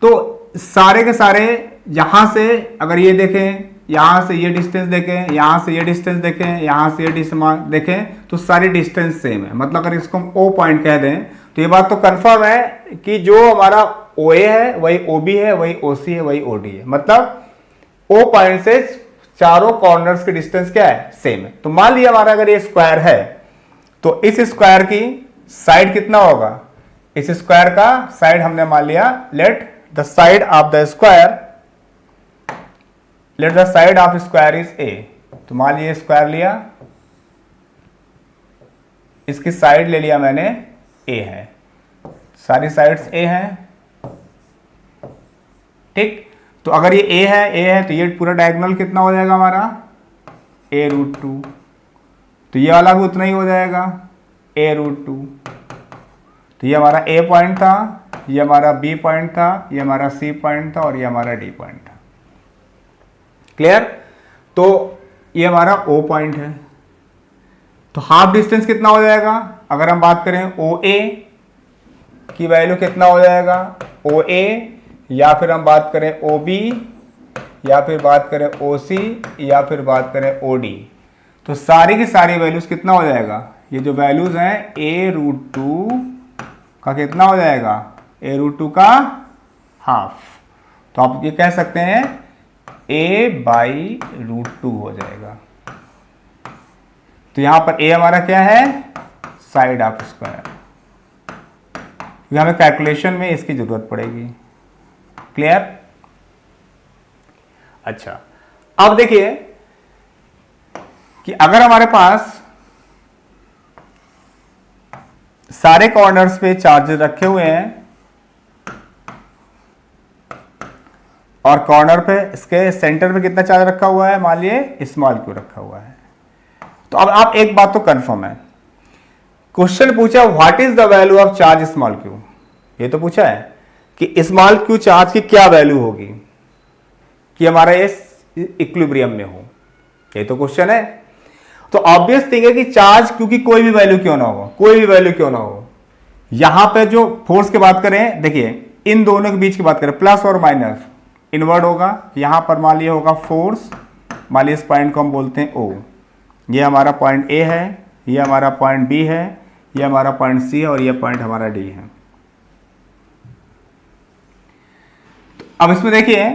तो सारे के सारे यहां से, अगर ये देखें, यहां से ये डिस्टेंस देखें, यहां से ये डिस्टेंस देखें, यहां से ये डिस्टेंस देखें, तो सारी डिस्टेंस सेम है। मतलब अगर इसको हम O पॉइंट कह दें तो ये बात तो कंफर्म है कि जो हमारा OA है वही OB है, वही OC है, वही OD है। मतलब O पॉइंट से चारों कॉर्नर्स की डिस्टेंस क्या है, सेम है। तो मान लिया हमारा अगर ये स्क्वायर है तो इस स्क्वायर की साइड कितना होगा, इस स्क्वायर का साइड हमने मान लिया, let the side of the square, let the side of square is A। तो मान लिया स्क्वायर लिया, इसकी साइड ले लिया मैंने A है, सारी साइड्स A हैं, ठीक। तो अगर ये A है तो ये पूरा डायगोनल कितना हो जाएगा हमारा, A√2। तो ये वाला भी उतना ही हो जाएगा, A√2। तो ये हमारा A पॉइंट था, ये हमारा B पॉइंट था, ये हमारा C पॉइंट था और ये हमारा D पॉइंट था। क्लियर। तो ये हमारा O पॉइंट है। तो हाफ डिस्टेंस कितना हो जाएगा, अगर हम बात करें OA की वैल्यू कितना हो जाएगा, OA, या फिर हम बात करें OB, या फिर बात करें OC, या फिर बात करें OD। तो सारी की सारी वैल्यूज कितना हो जाएगा, ये जो वैल्यूज हैं A√2 का कितना हो जाएगा, A√2 का हाफ। तो आप ये कह सकते हैं A/√2 हो जाएगा। तो यहां पर A हमारा क्या है, साइड ऑफ स्क्वायर। हमें कैलकुलेशन में इसकी जरूरत पड़ेगी। क्लियर। अच्छा, अब देखिए कि अगर हमारे पास सारे कॉर्नर्स पे चार्जेस रखे हुए हैं और कॉर्नर पे इसके सेंटर पे कितना चार्ज रखा हुआ है, मान लिए स्मॉल क्यू रखा हुआ है। तो अब आप एक बात तो कंफर्म है, क्वेश्चन पूछा what is the value of charge small Q. ये तो पूछा है कि स्मॉल क्यू चार्ज की क्या वैल्यू होगी कि हमारा ये इक्विलिब्रियम में हो, ये तो क्वेश्चन है। तो ऑब्वियस थिंग है कि चार्ज क्यू की कोई भी वैल्यू क्यों ना हो, कोई भी वैल्यू क्यों ना हो, यहां पे जो फोर्स की बात करें, देखिए इन दोनों के बीच की बात करें, प्लस और माइनस इनवर्ड होगा। यहां पर मान लिया होगा फोर्स, मान लिया इस पॉइंट को हम बोलते हैं O, ये हमारा पॉइंट A है, ये हमारा पॉइंट B है, ये हमारा पॉइंट C है और ये पॉइंट हमारा D है। अब इसमें देखिए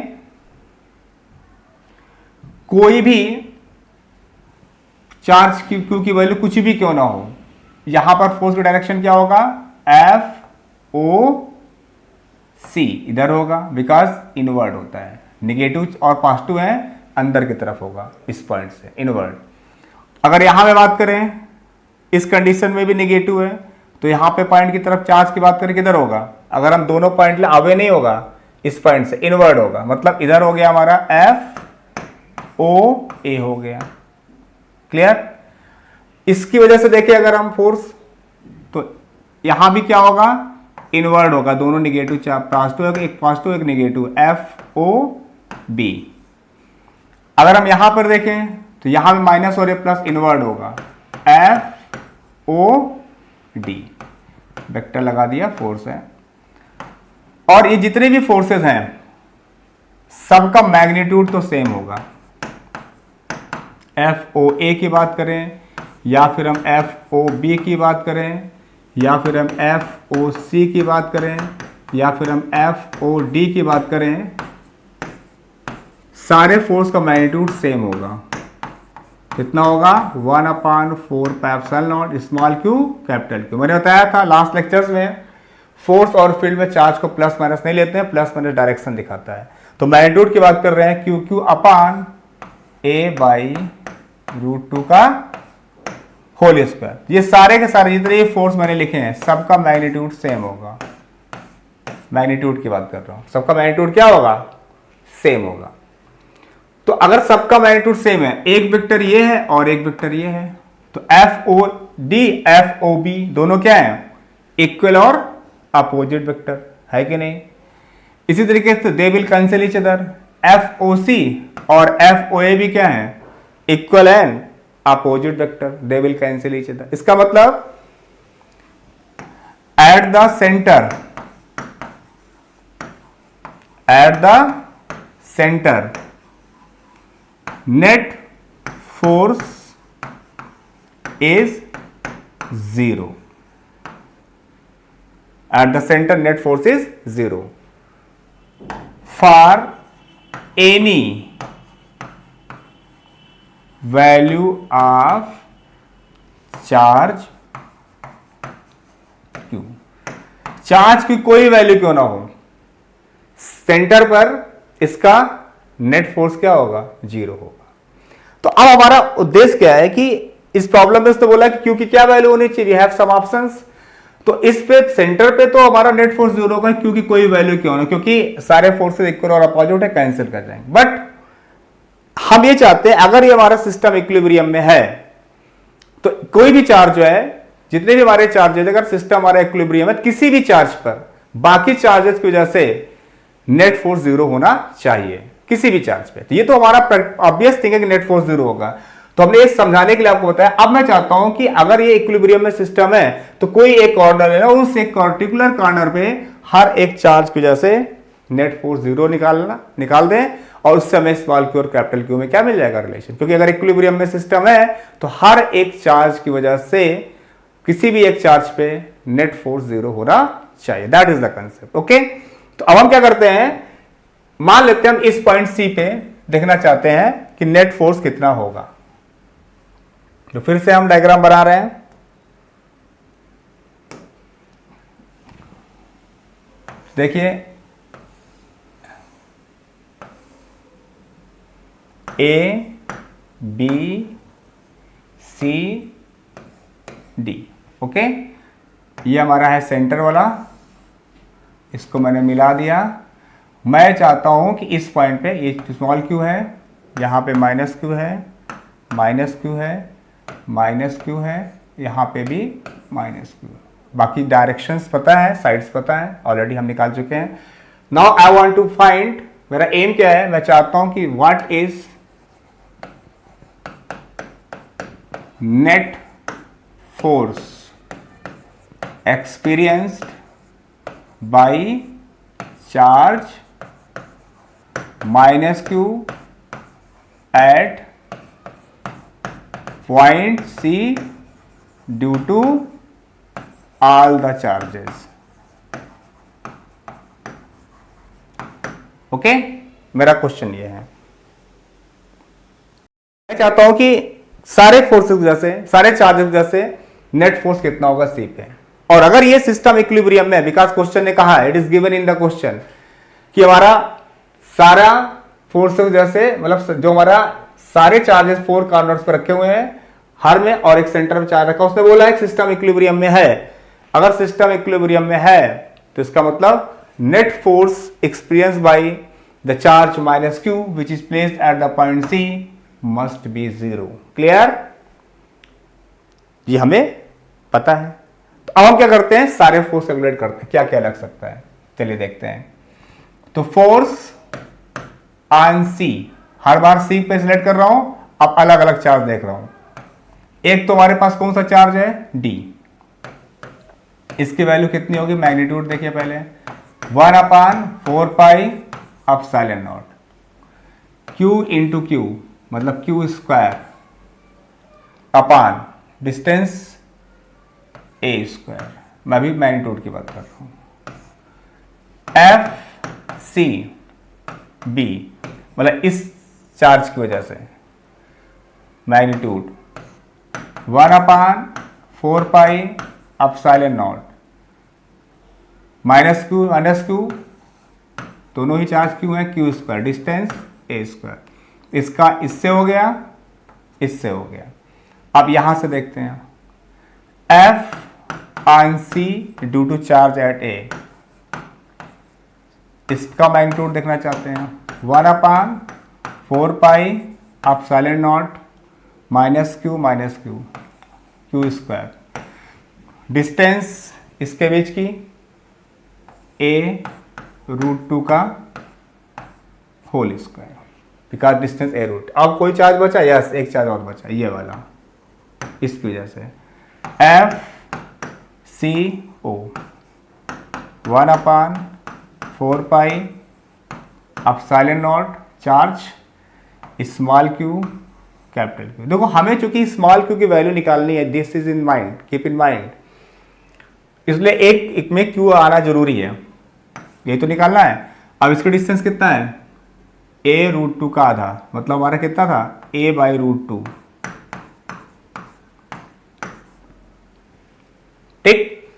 कोई भी चार्ज क्यू की वैल्यू कुछ भी क्यों ना हो, यहां पर फोर्स का डायरेक्शन क्या होगा, FOC इधर होगा, बिकॉज इनवर्ड होता है, निगेटिव और पॉजिटिव है अंदर की तरफ होगा, इस पॉइंट से इनवर्ड। अगर यहां पे बात करें इस कंडीशन में भी निगेटिव है, तो यहां पे पॉइंट की तरफ चार्ज की बात करें किधर होगा, अगर हम दोनों पॉइंट ले अवे नहीं होगा, इस पॉइंट से इनवर्ड होगा, मतलब इधर हो गया हमारा FOA हो गया। क्लियर। इसकी वजह से देखिए अगर हम फोर्स, तो यहां भी क्या होगा, इनवर्ड होगा, दोनों निगेटिव, पॉजिटिव एक पॉजिटिव एक निगेटिव, FOB। अगर हम यहां पर देखें तो यहां भी माइनस और प्लस इनवर्ड होगा, FOD। वेक्टर लगा दिया, फोर्स है। और ये जितने भी फोर्सेस हैं सबका मैग्नीट्यूड तो सेम होगा। FOA की बात करें या फिर हम FOB की बात करें या फिर हम FOC की बात करें या फिर हम FOD की बात करें, सारे फोर्स का मैग्नीट्यूड सेम होगा। कितना होगा 1/4 स्मॉल क्यू कैपिटल क्यू। मैंने बताया था लास्ट लेक्चर्स में फोर्स और फील्ड में चार्ज को प्लस माइनस नहीं लेते हैं, प्लस माइनस डायरेक्शन दिखाता है। तो मैग्नीट्यूड की बात कर रहे हैं, क्यू क्यू अपान a/√2 का होल स्क्वायर। ये सारे के सारे जितने ये फोर्स मैंने लिखे हैं सबका मैग्नीट्यूड सेम होगा। मैग्नीट्यूड की बात कर रहा हूं, सबका मैग्नीट्यूड क्या होगा, सेम होगा। तो अगर सबका मैग्नीट्यूड सेम है, एक वेक्टर ये है और एक वेक्टर ये है, तो FOD FOB दोनों क्या है, इक्वल और अपोजिट वेक्टर है कि नहीं। इसी तरीके से they will cancel each other, FOC और FOA भी क्या है, equal and opposite vector, they will cancel each other. इसका मतलब at the centre net force is 0। At the centre net force is 0 for any value of charge Q. Charge की कोई value क्यों ना हो, सेंटर पर इसका नेट फोर्स क्या होगा, 0 होगा। तो अब हमारा उद्देश्य क्या है कि इस प्रॉब्लम में उसने बोला कि क्यू की क्या वैल्यू होनी चाहिए, वी हैव सम ऑप्शंस। तो इस पे सेंटर पे तो हमारा नेट फोर्स 0 होगा, क्यू की कोई वैल्यू क्यों ना, क्योंकि सारे फोर्सेस इक्वल और अपोजिट है, कैंसिल कर जाएंगे। बट हम ये चाहते हैं अगर ये हमारा सिस्टम इक्विलिब्रियम में है तो कोई भी चार्ज जो है, जितने भी हमारे चार्जेस, अगर सिस्टम हमारा इक्विलिब्रियम है, किसी भी चार्ज पर बाकी चार्जेस की वजह से नेट फोर्स 0 होना चाहिए, किसी भी चार्ज पे। तो ये तो हमारा ऑब्वियस थिंग है कि नेट फोर्स 0 होगा। तो हमने ये समझाने के लिए आपको बताया। अब मैं चाहता हूं कि अगर ये इक्विलिब्रियम में सिस्टम है तो कोई एक कॉर्नर लेना, उस एक पर्टिकुलर कॉर्नर पे हर एक चार्ज की वजह से नेट फोर्स 0 निकाल दें, और उससे हमें स्मॉल क्यू और कैपिटल क्यू में क्या मिल जाएगा, रिलेशन। क्योंकि अगर इक्विलिब्रियम में सिस्टम है तो हर एक चार्ज की वजह से किसी भी एक चार्ज पे नेट फोर्स 0 होना चाहिए। That is the concept. Okay, तो अब हम क्या करते हैं, मान लेते हैं हम इस पॉइंट सी पे देखना चाहते हैं कि नेट फोर्स कितना होगा। तो फिर से हम डायग्राम बना रहे हैं। देखिए A B C D, okay. ये हमारा है सेंटर वाला, इसको मैंने मिला दिया। मैं चाहता हूं कि इस पॉइंट पे ये स्मॉल क्यू है, यहाँ पे माइनस क्यू है, माइनस क्यू है, माइनस क्यू है, यहाँ पे भी माइनस क्यू है। बाकी डायरेक्शंस पता है, साइड्स पता है, ऑलरेडी हम निकाल चुके हैं। Now I want to find, मेरा एम क्या है, मैं चाहता हूं कि what is net force experienced by charge minus q at point C due to all the charges. Okay, मेरा क्वेश्चन ये है, मैं चाहता हूं कि सारे फोर्सेस की वजह से, सारे चार्जेस की वजह से नेट फोर्स कितना होगा सी पे। और अगर ये सिस्टम इक्विलिब्रियम में, बिकॉज क्वेश्चन ने कहा है, it is given in the question कि हमारा सारा फोर्स की वजह से, मतलब जो हमारा सारे चार्जेस 4 कॉर्नर्स पर रखे हुए हैं, हर में और एक सेंटर में चार्ज रखा, उसने बोला है सिस्टम इक्विलिब्रियम में है। अगर सिस्टम इक्विलिब्रियम में है तो इसका मतलब net force experience by the charge minus q which is placed at the point C must be 0। Clear, ये हमें पता है। तो अब हम क्या करते हैं, सारे फोर्स कैलकुलेट करते हैं, क्या क्या लग सकता है, चलिए देखते हैं। तो फोर्स ऑन सी, हर बार सी पे सिलेक्ट कर रहा हूं, अब अलग अलग चार्ज देख रहा हूं। एक तो हमारे पास कौन सा चार्ज है, डी, इसकी वैल्यू कितनी होगी, मैग्नीट्यूड देखिए पहले, 1/4πε0 क्यू इंटू क्यू मतलब क्यू स्क्वायर अपान डिस्टेंस ए स्क्वायर। मैं भी मैग्नीट्यूड की बात कर रहा हूं। एफ सी बी मतलब इस चार्ज की वजह से magnitude 1/4 pi epsilon naught minus Q minus Q, दोनों ही चार्ज क्यू है, क्यू स्क्वायर, डिस्टेंस ए स्क्वायर। इसका इससे हो गया, इससे हो गया। अब यहां से देखते हैं F and C due to charge at A, इसका मैग्नीट्यूड देखना चाहते हैं 1/4 pi epsilon naught minus q q square, distance इसके बीच की a√2 का whole square, because distance a root. अब कोई चार्ज बचा? यस, एक चार्ज और बचा, ये वाला, इसकी वजह से FCO 1/4 pi epsilon naught charge small q capital Q. देखो हमें चूंकि स्मॉल क्यू की वैल्यू निकालनी है, this is in mind, keep in mind, इसलिए एक में क्यू आना जरूरी है, ये तो निकालना है। अब इसका डिस्टेंस कितना है? a√2 का आधा, मतलब हमारा कितना था? a/√2। ठीक,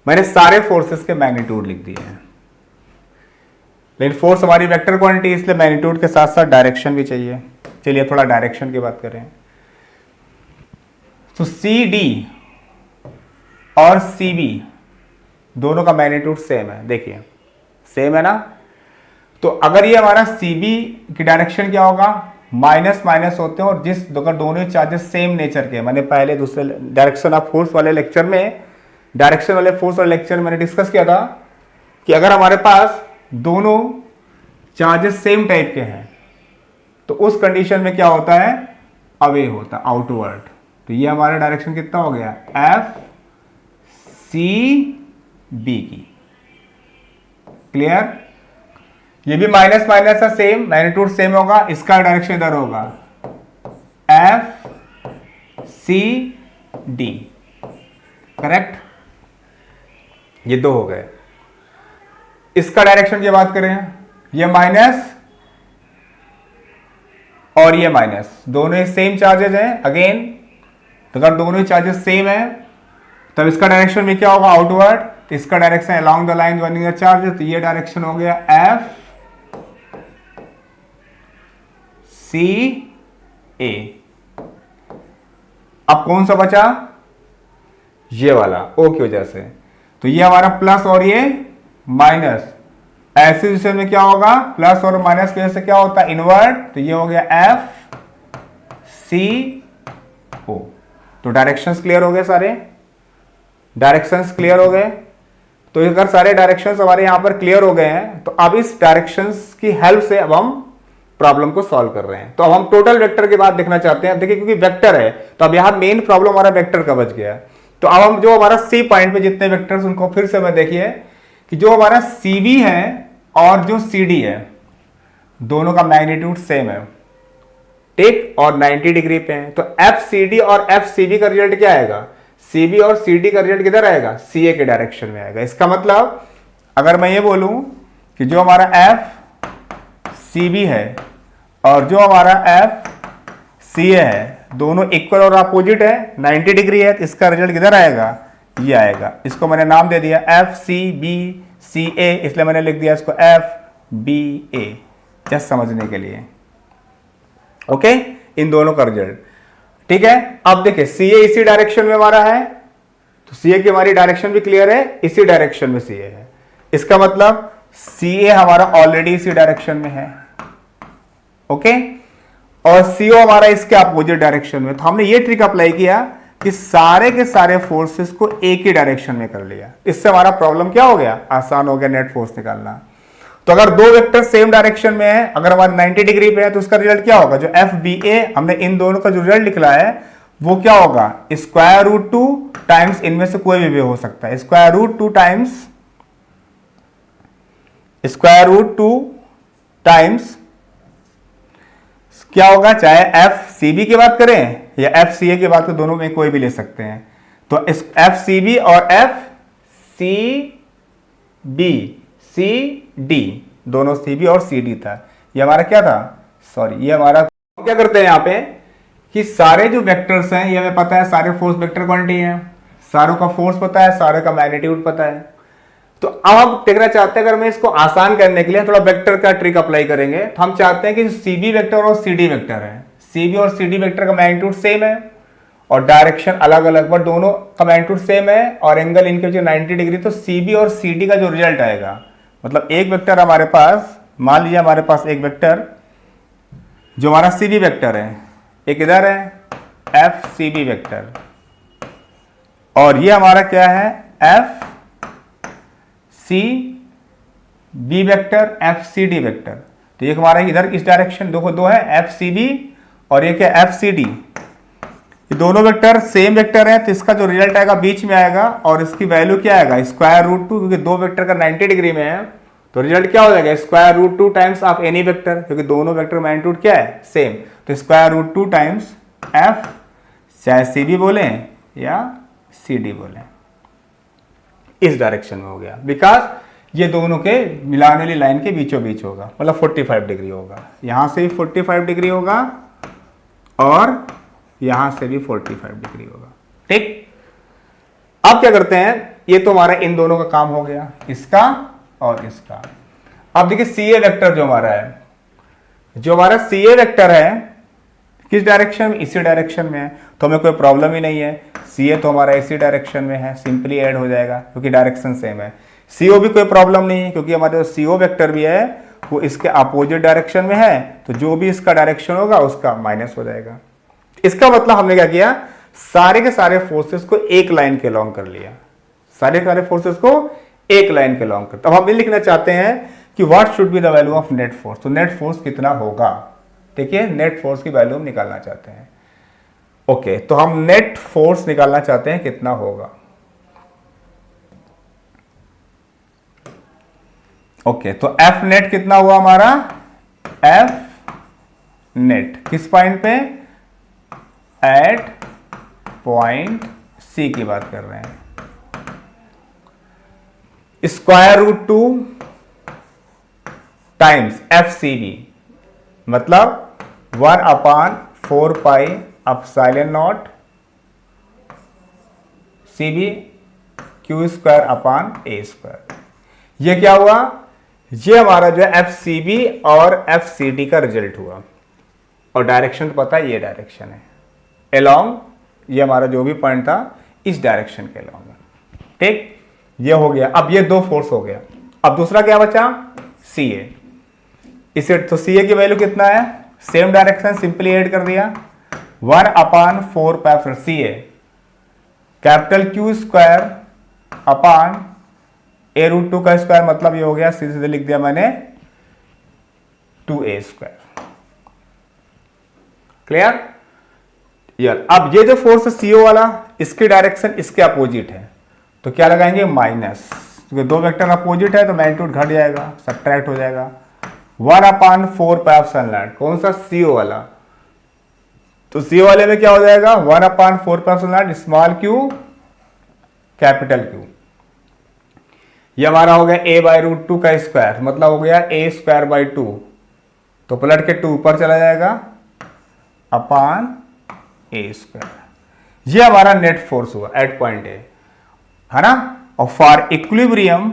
मैंने सारे फोर्सेस के मैग्नीट्यूड लिख दिए हैं, लेकिन फोर्स हमारी वेक्टर क्वांटिटी, इसलिए मैग्नीट्यूड के साथ साथ डायरेक्शन भी चाहिए। चलिए थोड़ा डायरेक्शन की बात करें। तो CD और CB दोनों का मैग्नीट्यूड सेम है, देखिए सेम है ना। तो अगर ये हमारा CB की डायरेक्शन क्या होगा? माइनस माइनस होते हैं, और अगर दोनों चार्जेस सेम नेचर के, मैंने पहले दूसरे डायरेक्शन ऑफ फोर्स वाले लेक्चर में, डायरेक्शन वाले फोर्स वाले लेक्चर में मैंने डिस्कस किया था कि अगर हमारे पास दोनों चार्जेस सेम टाइप के हैं तो उस कंडीशन में क्या होता है? अवे होता है, आउटवर्ड। तो ये हमारा डायरेक्शन कितना हो गया? FCB की। क्लियर? ये भी माइनस माइनस है, सेम मैग्नीट्यूड सेम होगा, इसका डायरेक्शन इधर होगा FCD। करेक्ट? ये दो हो गए। इसका डायरेक्शन की बात करें, ये माइनस और ये माइनस, दोनों ही सेम चार्जेस हैं अगेन। तो अगर दोनों ही चार्जेस सेम है तब इसका डायरेक्शन में क्या होगा? आउटवर्ड। इसका direction along the line joining the charge, तो ये डायरेक्शन हो गया FCA। अब कौन सा बचा? ये वाला, O की वजह से। तो ये हमारा प्लस और ये माइनस, ऐसे सिचुएशन में क्या होगा? प्लस और माइनस की वजह से क्या होता है? इनवर्ट। तो ये हो गया FCO। तो डायरेक्शंस क्लियर हो गए, सारे डायरेक्शंस क्लियर हो गए। तो अगर सारे डायरेक्शंस हमारे यहां पर क्लियर हो गए हैं तो अब इस डायरेक्शंस की हेल्प से अब हम प्रॉब्लम को सॉल्व कर रहे हैं। तो अब हम टोटल वेक्टर की बात देखना चाहते हैं। देखिए क्योंकि वेक्टर है तो अब यहां मेन प्रॉब्लम हमारा वेक्टर का बच गया। तो अब हम जो हमारा सी पॉइंट पे जितने वेक्टर्स उनको फिर से मैं देखिए कि जो हमारा CV है और जो CD है दोनों का मैग्नीट्यूड सेम है, ठीक, और 90 डिग्री पे है। तो FCD और FCB का रिजल्ट क्या आएगा? CB और CD का रिजल्ट किधर आएगा? CA के डायरेक्शन में आएगा। इसका मतलब अगर मैं ये बोलूं कि जो हमारा FCB है और जो हमारा FCA है दोनों इक्वल और अपोजिट है, 90 डिग्री है, तो इसका रिजल्ट किधर आएगा? ये आएगा। इसको मैंने नाम दे दिया FCBCA, इसलिए मैंने लिख दिया इसको FBA, जस्ट समझने के लिए। ओके, इन दोनों का रिजल्ट ठीक है। अब देखिए CA इसी डायरेक्शन में हमारा है, तो CA की हमारी डायरेक्शन भी क्लियर है, इसी डायरेक्शन में CA है। इसका मतलब CA हमारा ऑलरेडी इसी डायरेक्शन में है, ओके, और CO हमारा इसके अपोजिट डायरेक्शन में। तो हमने ये ट्रिक अप्लाई किया कि सारे के सारे फोर्सेस को एक ही डायरेक्शन में कर लिया। इससे हमारा प्रॉब्लम क्या हो गया? आसान हो गया नेट फोर्स निकालना। तो अगर दो वेक्टर सेम डायरेक्शन में है, अगर हमारा 90 डिग्री पे है, तो उसका रिजल्ट क्या होगा? जो FBA हमने इन दोनों का जो रिजल्ट निकला है वो क्या होगा? √2 टाइम्स, इनमें से कोई भी हो सकता है, √2 टाइम्स क्या होगा? चाहे FCB की बात करें या FCA की बात करें, दोनों में कोई भी ले सकते हैं। तो इस FCB और FCD दोनों CB और CD था। ये हमारा क्या था? सॉरी, ये हमारा क्या करते हैं यहाँ पे कि सारे जो वेक्टर्स हैं ये हमें पता है सारे फोर्स वेक्टर क्वांटिटी हैं, सारों का फोर्स पता है, सारे का मैग्नीट्यूड पता है। तो अब हम देखना चाहते हैं, अगर मैं इसको आसान करने के लिए थोड़ा वेक्टर का ट्रिक अप्लाई करेंगे, तो हम चाहते हैं कि सीबी वेक्टर और सीडी वेक्टर है, सीबी और सीडी वेक्टर का मैग्नीट्यूड सेम है और डायरेक्शन अलग अलग, बट दोनों का मैग्नीट्यूड सेम है और एंगल इनके बीच 90 डिग्री। तो सीबी और सीडी का जो रिजल्ट आएगा, मतलब एक वेक्टर हमारे पास, मान लीजिए हमारे पास एक वेक्टर जो हमारा सीबी वेक्टर है, एक इधर है एफ सीबी वेक्टर, और ये हमारा क्या है F C B vector, F C D vector. तो ये हमारा इधर किस डायरेक्शन दो है एफ सी बी और ये क्या एफ सी डी, ये दोनों वेक्टर सेम वेक्टर है, तो इसका जो रिजल्ट आएगा बीच में आएगा और इसकी वैल्यू क्या आएगा स्क्वायर रूट 2, क्योंकि दो वेक्टर का 90 डिग्री में है तो रिजल्ट क्या हो जाएगा square root 2 times of any vector, क्योंकि दोनों वेक्टर मैग्नीट्यूड क्या है सेम। तो स्क्वायर रूट 2 टाइम्स एफ, चाहे सी बी बोले या सी डी बोले, इस डायरेक्शन में हो गया, बिकॉज ये दोनों के मिलाने वाली लाइन के बीचों बीच होगा, मतलब 45 डिग्री होगा, यहां से भी 45 डिग्री होगा और यहां से भी 45 डिग्री होगा। ठीक, अब क्या करते हैं, ये तो हमारा इन दोनों का काम हो गया, इसका और इसका। अब देखिए सी ए वेक्टर जो हमारा है, जो हमारा सी ए वेक्टर है किस डायरेक्शन में, इसी डायरेक्शन में है, तो हमें कोई प्रॉब्लम ही नहीं है। सी ए तो हमारा इसी डायरेक्शन में है, सिंपली ऐड हो जाएगा क्योंकि डायरेक्शन सेम है। सी ओ भी कोई प्रॉब्लम नहीं है क्योंकि हमारे जो सी ओ वेक्टर भी है वो इसके अपोजिट डायरेक्शन में है, तो जो भी इसका डायरेक्शन होगा उसका माइनस हो जाएगा। इसका मतलब हमने क्या किया, सारे के सारे फोर्सेस को एक लाइन के लॉन्ग कर लिया, सारे के सारे फोर्सेस को एक लाइन के लॉन्ग कर। अब हम ये लिखना चाहते हैं कि what should be the value of net force, तो नेट फोर्स कितना होगा, देखिए नेट फोर्स की वैल्यू हम निकालना चाहते हैं। ओके, तो हम नेट फोर्स निकालना चाहते हैं कितना होगा। ओके, तो एफ नेट कितना हुआ हमारा, एफ नेट किस पॉइंट पे, एट पॉइंट सी की बात कर रहे हैं, square root 2 times F C B, मतलब 1/4 pi epsilon naught C B q square upon a square. ये क्या हुआ, ये हमारा जो है एफ सी बी और एफ सी डी का रिजल्ट हुआ, और डायरेक्शन तो पता है ये डायरेक्शन है अलोंग, ये हमारा जो भी पॉइंट था इस डायरेक्शन के अलोंग है। ठीक, ये हो गया। अब ये दो फोर्स हो गया, अब दूसरा क्या बचा, सी ए। इसे तो सी ए की वैल्यू कितना है, सेम डायरेक्शन, सिंपली ऐड कर दिया 1/4 पाई सी ए कैपिटल क्यू स्क्वायर अपॉन ए रूट 2 का स्क्वायर, मतलब ये हो गया सीधे सीधे लिख दिया मैंने 2a स्क्वायर। क्लियर यार। अब ये जो फोर्स है सीओ वाला, इसकी डायरेक्शन इसके अपोजिट है, तो क्या लगाएंगे माइनस, क्योंकि दो वेक्टर अपोजिट है तो मैग्नीट्यूड घट जाएगा, सब्ट्रैक्ट हो जाएगा 1/4 पाई एप्सिलॉन नॉट, कौन सा सीओ वाला, तो सीओ वाले में क्या हो जाएगा 1/4 pi epsilon naught small q capital Q. ये हमारा हो गया a बाई रूट 2 का स्क्वायर, मतलब हो गया a स्क्वायर बाई 2, तो पलट के 2 ऊपर चला जाएगा अपॉन a स्क्वायर। ये हमारा नेट फोर्स हुआ एट पॉइंट ए, है ना। और फॉर इक्विलिब्रियम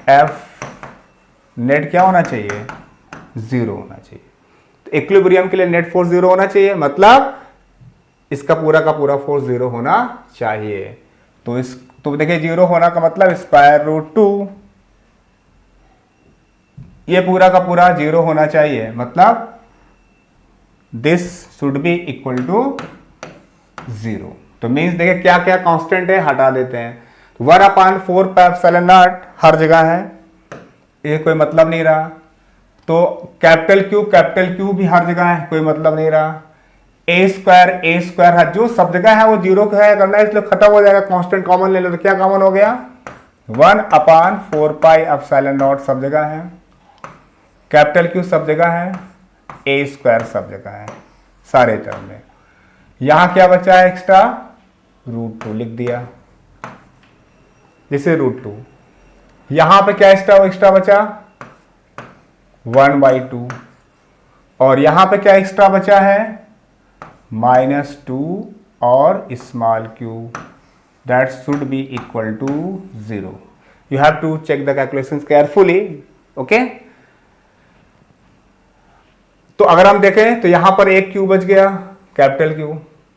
एफ नेट क्या होना चाहिए, 0 होना चाहिए। तो इक्विलिब्रियम के लिए नेट फोर्स 0 होना चाहिए, मतलब इसका पूरा का पूरा फोर्स 0 होना चाहिए। तो इस तो देखिए 0 होना का मतलब स्क्वायर रूट 2, ये पूरा का पूरा 0 होना चाहिए, मतलब this should be equal to 0। तो मीन्स देखिए क्या क्या कांस्टेंट है हटा देते हैं, 1/4 पाई एप्सिलॉन नॉट हर जगह है, ये कोई मतलब नहीं रहा। तो कैपिटल क्यू भी हर जगह है, कोई मतलब नहीं रहा। ए स्क्वायर है, जो सब जगह है वो 0 का है करना है, इसलिए खत्म हो जाएगा, कांस्टेंट कॉमन ले लो, तो क्या कॉमन हो गया 1/4 पाई एप्सिलॉन नॉट सब जगह है, कैपिटल क्यू सब जगह है, ए स्क्वायर सब जगह है सारे टर्म में। यहां क्या बचा है एक्स्ट्रा, रूट 2 लिख दिया, जैसे रूट 2। यहां पे क्या एक्स्ट्रा बचा 1/2 और यहां पे क्या एक्स्ट्रा बचा है -2 और small q that should be equal to 0. You have to check the calculations carefully. Okay, तो अगर हम देखें तो यहां पर एक क्यू बच गया कैपिटल क्यू,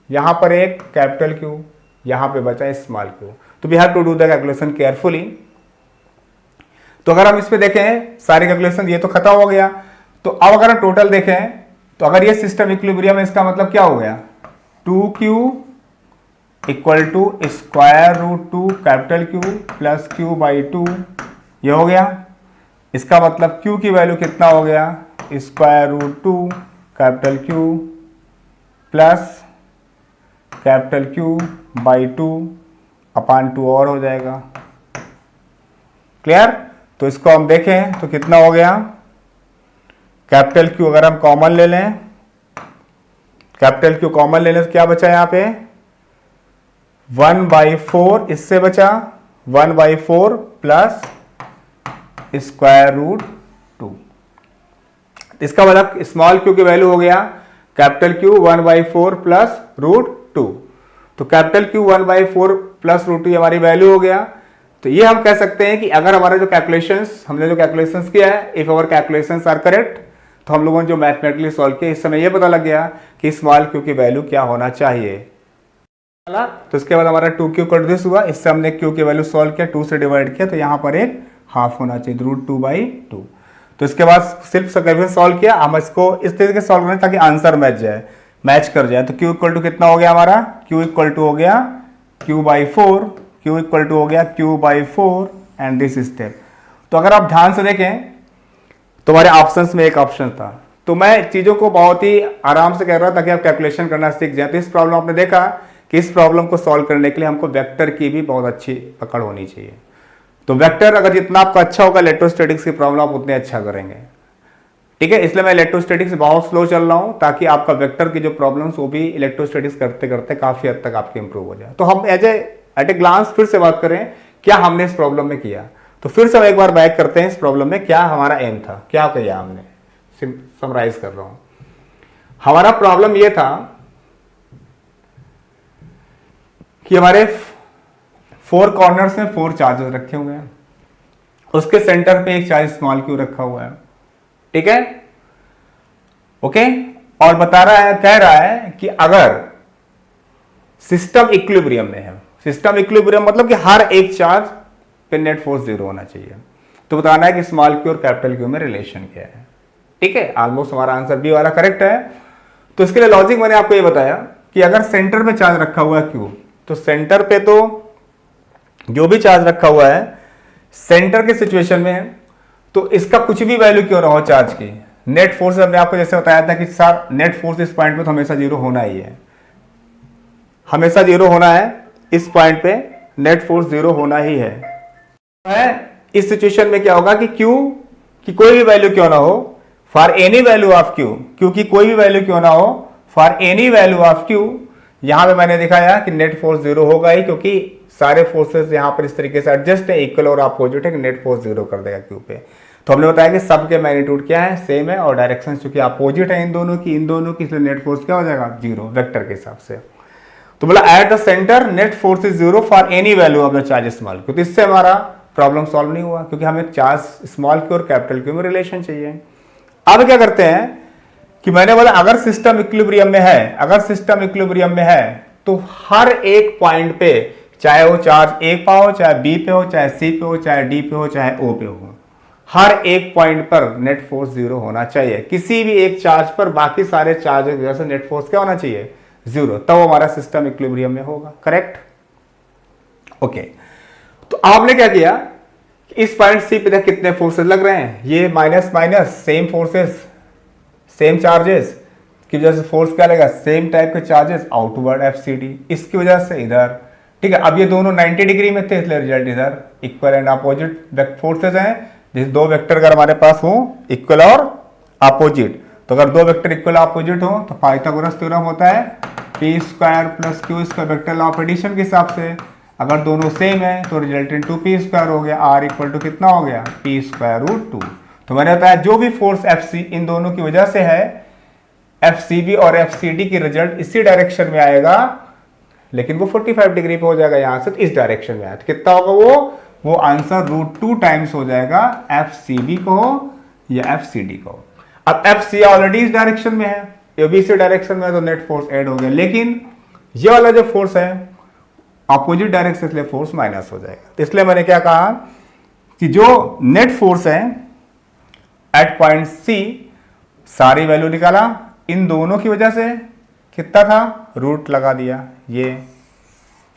यहां पर एक कैपिटल क्यू, यहां पे बचा स्मॉल क्यू. तो we have to do the calculation carefully. तो अगर हम इस पे देखें सारे कैलकुलेशन ये तो खत्म हो गया. तो अब अगर हम टोटल देखें तो अगर ये सिस्टम इक्विलिब्रियम है इसका मतलब क्या हो गया 2q equal to √2 capital Q plus Q/2 ये हो गया. इसका मतलब Q की वैल्यू कितना हो गया √2 capital Q plus capital Q/2 अपान 2 और हो जाएगा. क्लियर. तो इसको हम देखें तो कितना हो गया कैपिटल Q अगर हम कॉमन ले लें, कैपिटल Q कॉमन ले लें तो क्या बचा यहां पे 1/4 इससे बचा 1/4 प्लस √2. इसका मतलब स्मॉल q की वैल्यू हो गया कैपिटल Q 1/4 प्लस √2. तो कैपिटल Q 1/4 प्लस √2 हमारी वैल्यू हो गया. तो ये हम कह सकते हैं कि अगर हमारे हमने जो कैलकुलेशंस किया है if our calculations are correct तो हम लोगों ने जो मैथमेटिकली सॉल्व किया इस समय ये पता लग गया कि स्मॉल q की वैल्यू क्या होना चाहिए. तो इसके बाद हमारा 2q कट दिस हुआ, इससे हमने q की वैल्यू सॉल्व किया 2 से डिवाइड किया तो यहाँ पर एक हाफ होना चाहिए √2/2. तो इसके बाद सिर्फ कैलकुलेशन सॉल्व किया. हम इसको इस तरीके से सॉल्व करें ताकि आंसर मैच कर जाए. तो q इक्वल टू कितना हो गया हमारा q इक्वल टू हो गया q/4, q इक्वल टू हो गया q/4 एंड दिस स्टेप. तो अगर आप ध्यान से देखें तो हमारे ऑप्शंस में एक ऑप्शन था. तो मैं चीज़ों को बहुत ही आराम से कह रहा था ताकि आप कैलकुलेशन करना सीख जाए. तो इस प्रॉब्लम आपने देखा कि इस प्रॉब्लम को सॉल्व करने के लिए हमको वेक्टर की भी बहुत अच्छी पकड़ होनी चाहिए. तो वेक्टर अगर जितना आपका अच्छा होगा इलेक्ट्रोस्टैटिक्स की प्रॉब्लम आप उतने अच्छा करेंगे. ठीक है, इसलिए मैं इलेक्ट्रोस्टैटिक्स बहुत स्लो चल रहा हूँ ताकि आपका वेक्टर की जो प्रॉब्लम्स वो भी इलेक्ट्रोस्टैटिक्स करते करते काफ़ी हद तक आपके इंप्रूव हो जाए. तो हम एट ए ग्लांस फिर से बात करें क्या हमने इस प्रॉब्लम में किया. तो फिर से हम एक बार बैक करते हैं इस प्रॉब्लम में क्या हमारा एम था, क्या किया हमने. समराइज कर रहा हूं. हमारा प्रॉब्लम ये था कि हमारे 4 कॉर्नर्स में 4 चार्जेस रखे हुए हैं, उसके सेंटर पे एक चार्ज स्मॉल क्यू रखा हुआ है. ठीक है, ओके. और बता रहा है, कह रहा है कि अगर सिस्टम इक्विलिब्रियम में है, सिस्टम इक्विलिब्रियम मतलब कि हर एक चार्ज पे नेट फोर्स 0 होना चाहिए. तो बताना है कि स्मॉल क्यू और कैपिटल क्यू में रिलेशन क्या है. ठीक है, ऑलमोस्ट हमारा आंसर बी वाला करेक्ट है. तो इसके लिए लॉजिक मैंने आपको ये बताया कि अगर सेंटर पे चार्ज रखा हुआ है क्यू, तो सेंटर पे तो जो भी चार्ज रखा हुआ है सेंटर के सिचुएशन में तो इसका कुछ भी वैल्यू क्यों ना हो चार्ज की, नेट फोर्स हमने आपको जैसे बताया था कि सर नेट फोर्स इस पॉइंट पे तो हमेशा 0 होना ही है, हमेशा 0 होना है. इस पॉइंट पे नेट फोर्स 0 होना ही है. इस सिचुएशन में क्या होगा कि Q की कोई भी वैल्यू क्यों ना हो for any value of Q की कोई भी वैल्यू क्यों ना हो for any value of Q, यहां पे मैंने दिखाया कि नेट फोर्स 0 होगा ही क्योंकि सारे फोर्सेस यहां पर इस तरीके से एडजस्ट है, इक्वल और अपोजिट है कि नेट फोर्स 0 कर देगा Q पे. तो हमने बताया कि सबके मैग्नीट्यूड क्या है सेम है और डायरेक्शन चूंकि अपोजिट है इन दोनों की इसलिए नेट फोर्स क्या हो जाएगा 0 वेक्टर के हिसाब से. तो बोला at the centre net force is 0 for any value of the charge small q. तो इससे हमारा प्रॉब्लम सॉल्व नहीं हुआ क्योंकि हमें चार्ज स्मॉल क्यू और कैपिटल क्यू में रिलेशन चाहिए. अब क्या करते हैं कि मैंने बोला अगर सिस्टम इक्विलिब्रियम में है, अगर सिस्टम इक्विलिब्रियम में है तो हर एक पॉइंट पे चाहे वो चार्ज ए पे हो, चाहे बी पे हो, चाहे सी पे हो, चाहे डी पे हो, चाहे ओ पे हो, हर एक पॉइंट पर नेट फोर्स 0 होना चाहिए. किसी भी एक चार्ज पर बाकी सारे चार्ज की वजह से नेट फोर्स क्या होना चाहिए 0, तब हमारा सिस्टम इक्विलिब्रियम में होगा. Correct, okay. तो आपने क्या किया इस पॉइंट सी पे कितने फोर्सेस लग रहे हैं, ये minus minus same forces same charges की वजह से फोर्स क्या लगेगा सेम टाइप के चार्जेस आउटवर्ड FCD, इसकी वजह से इधर. ठीक है, अब ये दोनों 90 डिग्री में थे इसलिए रिजल्ट इधर इक्वल एंड अपोजिट फोर्सेस हैं. जैसे दो वेक्टर अगर हमारे पास हो इक्वल और अपोजिट, तो अगर दो वेक्टर इक्वल अपोजिट हो तो पाइथागोरस थ्योरम होता है p² + q² vector law of addition के हिसाब से. अगर दोनों सेम है तो रिजल्टेंट 2p² हो गया, r इक्वल टू कितना हो गया p² √2. तो मैंने बताया जो भी फोर्स Fc इन दोनों की वजह से है, FCB और FCD की रिजल्ट इसी डायरेक्शन में आएगा, लेकिन वो 45 डिग्री पे हो जाएगा यहां से, तो इस डायरेक्शन में आया तो कितना होगा वो आंसर √2 टाइम्स हो जाएगा FCB को या FCD को। अब FC ऑलरेडी इस डायरेक्शन में है, ये भी इसी डायरेक्शन में है, तो नेट फोर्स ऐड हो गया, लेकिन ये वाला जो फोर्स है अपोजिट डायरेक्शन, इसलिए फोर्स माइनस हो जाएगा। तो इसलिए मैंने क्या कहा कि जो नेट फोर्स है एट पॉइंट C, सारी वैल्यू निकाला, इन दोनों की वजह से कितना था, रूट लगा दिया, ये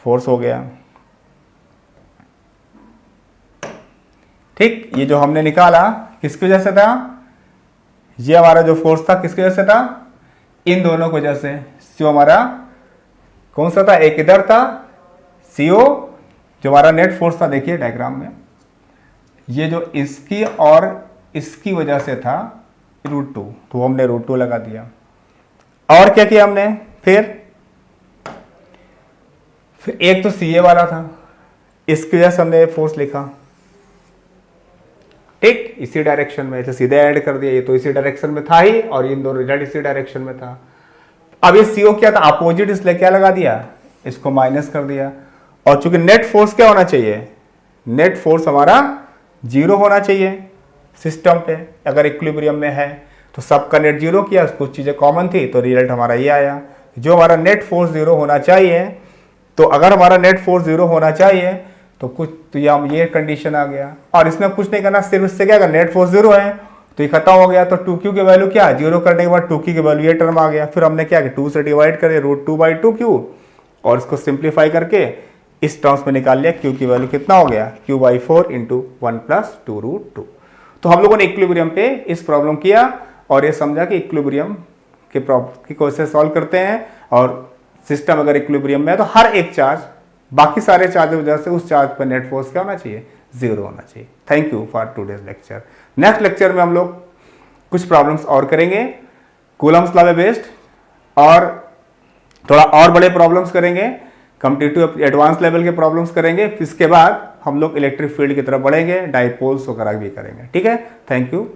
फोर्स हो गया। ठीक, ये जो हमने निकाला किसकी वजह से था, ये हमारा जो फोर्स था किसकी वजह से था, इन दोनों की वजह से। CO हमारा कौन सा था, एक इधर था CO, जो हमारा नेट फोर्स था, देखिए डायग्राम में, ये जो इसकी और इसकी वजह से था √2, तो हमने √2 लगा दिया। और क्या किया हमने, फिर एक तो CA वाला था, इसकी वजह से हमने फोर्स लिखा, ठीक, इसी डायरेक्शन में, तो सीधे ऐड कर दिया, ये तो इसी डायरेक्शन में था ही, और इन दोनों रिजल्ट इसी डायरेक्शन में था। अब ये CO क्या था, अपोजिट, इसलिए क्या लगा दिया, इसको माइनस कर दिया। और चूंकि नेट फोर्स क्या होना चाहिए, नेट फोर्स हमारा 0 होना चाहिए सिस्टम पे, अगर इक्विलिब्रियम में है तो सबका नेट 0 किया, कुछ चीजें कॉमन थी, तो रिजल्ट हमारा ये आया। जो हमारा नेट फोर्स 0 होना चाहिए, तो अगर हमारा नेट फोर्स 0 होना चाहिए तो कुछ, तो ये कंडीशन आ गया, और इसमें कुछ नहीं करना, सिर्फ इससे क्या, अगर नेट फोर्स 0 है तो ये खत्म हो गया, तो 2q की वैल्यू क्या, 0 करने के बाद 2q की वैल्यू ये टर्म आ गया। फिर हमने क्या, 2 से डिवाइड करे √2/2q, और इसको सिंप्लीफाई करके इस टर्म्स में निकाल लिया, q की वैल्यू कितना हो गया, q/4 × 1 + 2√2। तो हम लोगों ने इक्विलिब्रियम पे इस प्रॉब्लम किया, और ये समझा कि इक्विलिब्रियम के प्रॉब्लम की कैसे सॉल्व करते हैं, और सिस्टम अगर इक्विलिब्रियम में है तो हर एक चार्ज बाकी सारे चार्ज की वजह से उस चार्ज पर नेट फोर्स क्या होना चाहिए, 0 होना चाहिए। Thank you for today's lecture. Next lecture में हम लोग कुछ प्रॉब्लम्स और करेंगे कूलम्स लॉ बेस्ड, और थोड़ा और बड़े प्रॉब्लम्स करेंगे, कॉम्पिटिटिव एडवांस लेवल के प्रॉब्लम्स करेंगे। इसके बाद हम लोग इलेक्ट्रिक फील्ड की तरफ बढ़ेंगे, डाइपोल्स वगैरह भी करेंगे। ठीक है, थैंक यू।